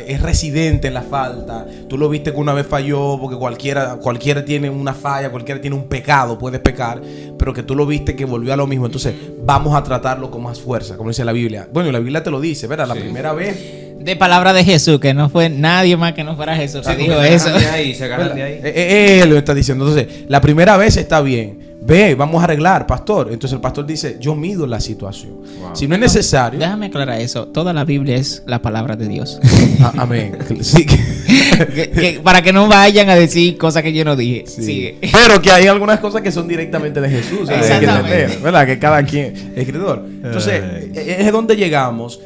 es residente en la falta, tú lo viste que una vez falló, porque cualquiera tiene una falla, cualquiera tiene un pecado, puede pecar, pero que tú lo viste que volvió a lo mismo, entonces vamos a tratarlo con más fuerza, como dice la Biblia. Bueno, la Biblia te lo dice, ¿verdad? La primera vez. De palabra de Jesús, que no fue nadie más que no fuera Jesús que dijo eso. Se agarran de ahí. Él lo está diciendo. Entonces, la primera vez está bien. Ve, vamos a arreglar, pastor. Entonces el pastor dice, yo mido la situación. Wow. Si no es necesario. Déjame aclarar eso. Toda la Biblia es la palabra de Dios. Amén. Sí. Para que no vayan a decir cosas que yo no dije. Sí. Sigue. Pero que hay algunas cosas que son directamente de Jesús. Hay que entender, ¿verdad? Que cada quien es escritor. Entonces, es donde llegamos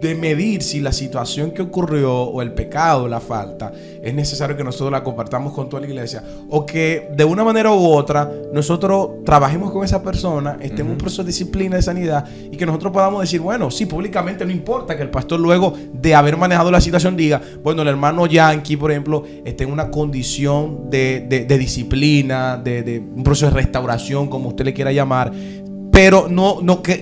de medir si la situación que ocurrió o el pecado, la falta, es necesario que nosotros la compartamos con toda la iglesia o que de una manera u otra nosotros trabajemos con esa persona, estemos en un proceso de disciplina, de sanidad y que nosotros podamos decir, bueno, sí, públicamente no importa que el pastor luego de haber manejado la situación diga, bueno, el hermano Yankee, por ejemplo, está en una condición de disciplina, de un proceso de restauración, como usted le quiera llamar. Pero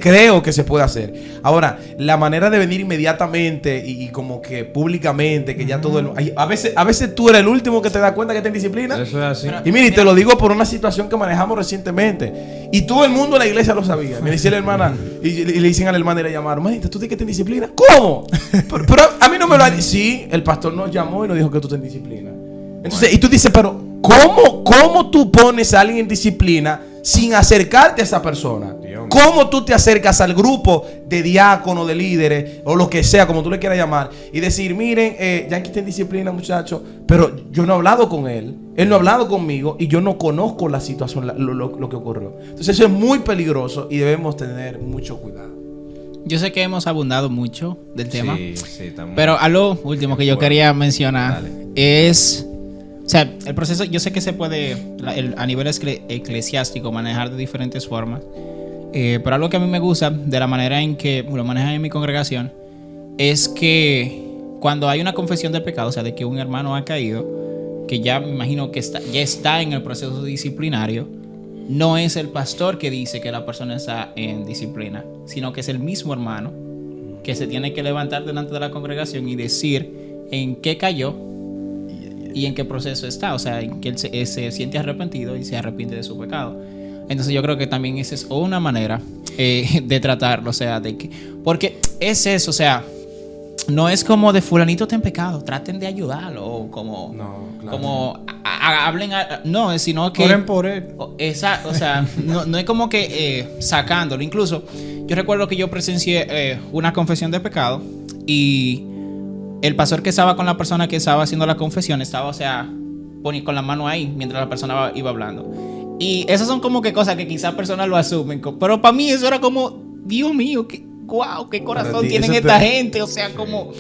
creo que se puede hacer. Ahora, la manera de venir inmediatamente y como que públicamente, que ya todo a veces tú eres el último que te das cuenta que está en disciplina. Eso es así. Y mire, te lo digo por una situación que manejamos recientemente. Y todo el mundo en la iglesia lo sabía. Me decía la hermana, y le dicen a la hermana y le llamaron, manita, ¿tú dices que está en disciplina? ¿Cómo? pero a mí no me lo ha dicho. Sí, el pastor nos llamó y nos dijo que tú estás en disciplina. Entonces, y tú dices, pero ¿cómo tú pones a alguien en disciplina sin acercarte a esa persona? ¿Cómo tú te acercas al grupo de diáconos, de líderes, o lo que sea, como tú le quieras llamar, y decir, miren, Yankee está en disciplina, muchachos, pero yo no he hablado con él no ha hablado conmigo, y yo no conozco la situación, lo que ocurrió? Entonces eso es muy peligroso y debemos tener mucho cuidado. Yo sé que hemos abundado mucho del tema, sí, pero a lo último que yo quería mencionar es... O sea, el proceso, yo sé que se puede a nivel eclesiástico manejar de diferentes formas, pero algo que a mí me gusta de la manera en que lo manejan en mi congregación es que cuando hay una confesión de pecado, o sea, de que un hermano ha caído, que ya me imagino que ya está en el proceso disciplinario, no es el pastor que dice que la persona está en disciplina, sino que es el mismo hermano que se tiene que levantar delante de la congregación y decir en qué cayó y en qué proceso está, o sea, en que él se siente arrepentido y se arrepiente de su pecado. Entonces yo creo que también esa es una manera de tratarlo, o sea, de que, porque es eso, o sea, no es como de fulanito está en pecado, traten de ayudarlo, o como, como hablen, no, sino que oren por él. O sea, no es como que sacándolo. Incluso yo recuerdo que yo presencié una confesión de pecado y el pastor que estaba con la persona que estaba haciendo la confesión estaba, o sea, con la mano ahí mientras la persona iba hablando. Y esas son como que cosas que quizás personas lo asumen, pero para mí eso era como, Dios mío, wow, qué corazón tienen esta gente, o sea, como,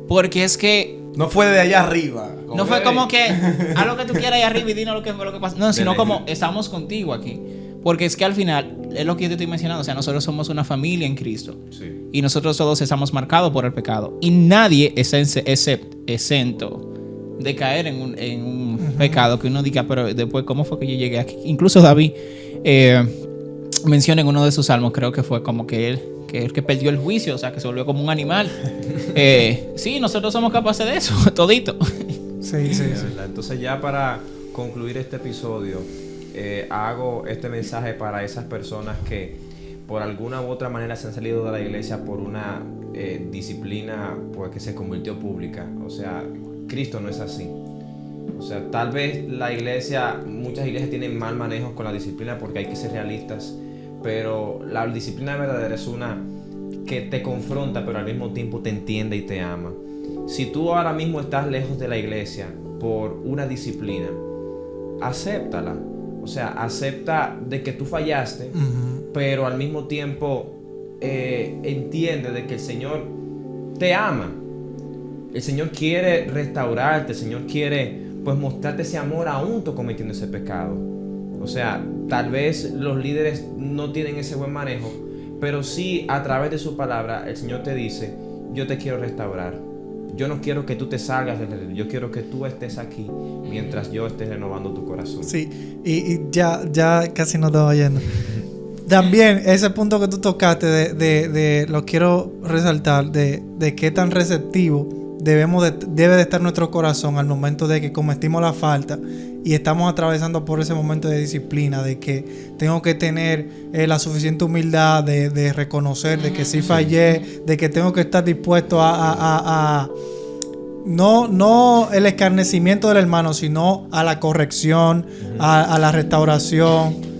porque es que no fue de allá arriba. No fue como que haz lo que tú quieras ahí arriba y dinos lo que fue lo que pasó. No, sino como estamos contigo aquí. Porque es que al final, es lo que yo te estoy mencionando, o sea, nosotros somos una familia en Cristo. Sí. Y nosotros todos estamos marcados por el pecado. Y nadie es exento de caer en un pecado que uno diga, pero después, ¿cómo fue que yo llegué aquí? Incluso David menciona en uno de sus salmos, creo que fue como que el que perdió el juicio, o sea, que se volvió como un animal. Sí, nosotros somos capaces de eso, todito. Sí. Entonces ya para concluir este episodio, hago este mensaje para esas personas que por alguna u otra manera se han salido de la iglesia por una disciplina pues, que se convirtió pública. O sea, Cristo no es así. O sea, tal vez muchas iglesias tienen mal manejo con la disciplina porque hay que ser realistas, pero la disciplina verdadera es una que te confronta pero al mismo tiempo te entiende y te ama. Si tú ahora mismo estás lejos de la iglesia por una disciplina, acéptala. O sea, acepta de que tú fallaste, pero al mismo tiempo entiende de que el Señor te ama. El Señor quiere restaurarte, el Señor quiere pues mostrarte ese amor aún tú cometiendo ese pecado. O sea, tal vez los líderes no tienen ese buen manejo, pero sí a través de su palabra el Señor te dice, yo te quiero restaurar. Yo no quiero que tú te salgas del redil, yo quiero que tú estés aquí mientras yo esté renovando tu corazón. Sí, y ya casi nos estamos yendo. también ese punto que tú tocaste de lo quiero resaltar, de qué tan receptivo debe de estar nuestro corazón al momento de que cometimos la falta y estamos atravesando por ese momento de disciplina, de que tengo que tener la suficiente humildad de reconocer de que sí fallé, de que tengo que estar dispuesto a no el escarnecimiento del hermano, sino a la corrección, a la restauración.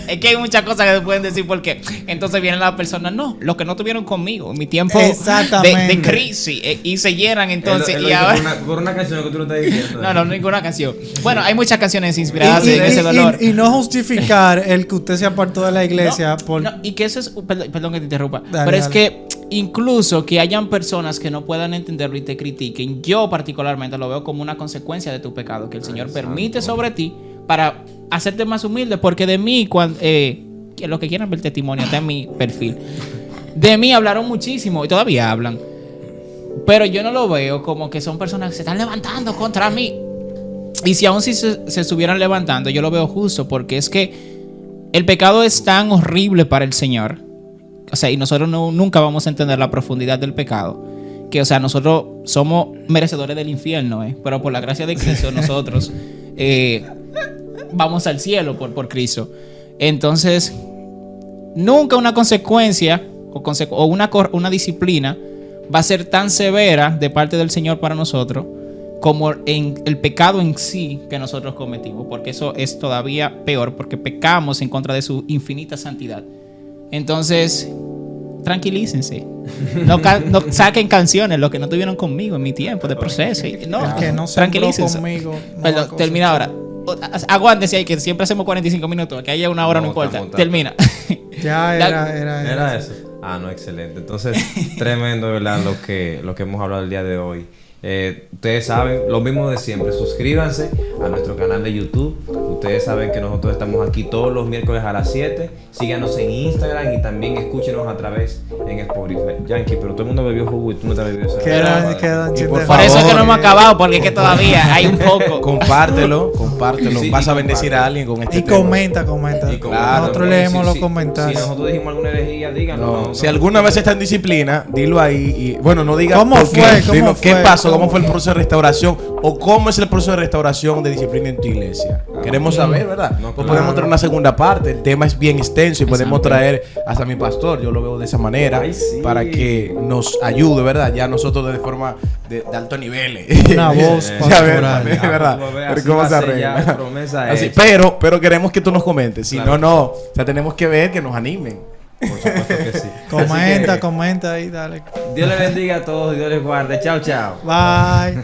Es que hay muchas cosas que se pueden decir porque entonces vienen las personas, no, los que no tuvieron conmigo en mi tiempo de crisis y se llenan entonces. Y ahora, por una canción que tú lo estás diciendo. No, ninguna canción. Bueno, hay muchas canciones inspiradas en ese dolor. Y no justificar el que usted se apartó de la iglesia y que eso es, perdón que te interrumpa, pero es que incluso que hayan personas que no puedan entenderlo y te critiquen, yo particularmente lo veo como una consecuencia de tu pecado que el Señor permite sobre ti para hacerte más humilde, porque de mí, que los que quieran ver el testimonio, está en mi perfil. De mí hablaron muchísimo y todavía hablan. Pero yo no lo veo como que son personas que se están levantando contra mí. Y si aún si se estuvieran levantando, yo lo veo justo, porque es que el pecado es tan horrible para el Señor. O sea, y nosotros nunca vamos a entender la profundidad del pecado. Que, o sea, nosotros somos merecedores del infierno, pero por la gracia de Cristo nosotros vamos al cielo por Cristo. Entonces, nunca una consecuencia o una disciplina va a ser tan severa de parte del Señor para nosotros como en el pecado en sí que nosotros cometimos, porque eso es todavía peor, porque pecamos en contra de su infinita santidad. Entonces, tranquilícense. No saquen canciones, los que no tuvieron conmigo en mi tiempo de proceso. No, que no tranquilícense. Conmigo, no. Perdón, termina ahora. Aguántese ahí, que siempre hacemos 45 minutos. Que haya una hora, no importa. Termina. Ya era eso. Ah, no, excelente. Entonces, tremendo, ¿verdad? Lo que hemos hablado el día de hoy. Ustedes saben, lo mismo de siempre. Suscríbanse a nuestro canal de YouTube. Ustedes saben que nosotros estamos aquí todos los miércoles a las 7. Síganos en Instagram y también escúchenos a través en Spotify. Yankee, pero todo el mundo bebió jugo y tú no te has bebido eso. Por eso es que no hemos acabado, porque es que todavía hay un poco. Compártelo. Sí, vas a bendecir a alguien con este tema. Comenta. Claro, nosotros leemos los comentarios. Si nosotros dijimos alguna herejía, díganlo. Si alguna vez está en disciplina, dilo ahí. Y, bueno, no digas ¿Cómo fue? ¿Qué pasó? ¿Cómo fue el proceso de restauración? ¿O cómo es el proceso de restauración de disciplina en tu iglesia? Queremos saber, ¿verdad? Pues podemos traer una segunda parte. El tema es bien extenso y podemos traer hasta mi pastor. Yo lo veo de esa manera para que nos ayude, ¿verdad? Ya nosotros de forma de alto nivel. Una voz pastoral, ¿verdad? ¿Cómo se arregla? Así, pero queremos que tú nos comentes. Si no, o sea, tenemos que ver que nos animen. Por supuesto que sí. Comenta ahí, dale. Dios les bendiga a todos y Dios les guarde. Chao. Bye.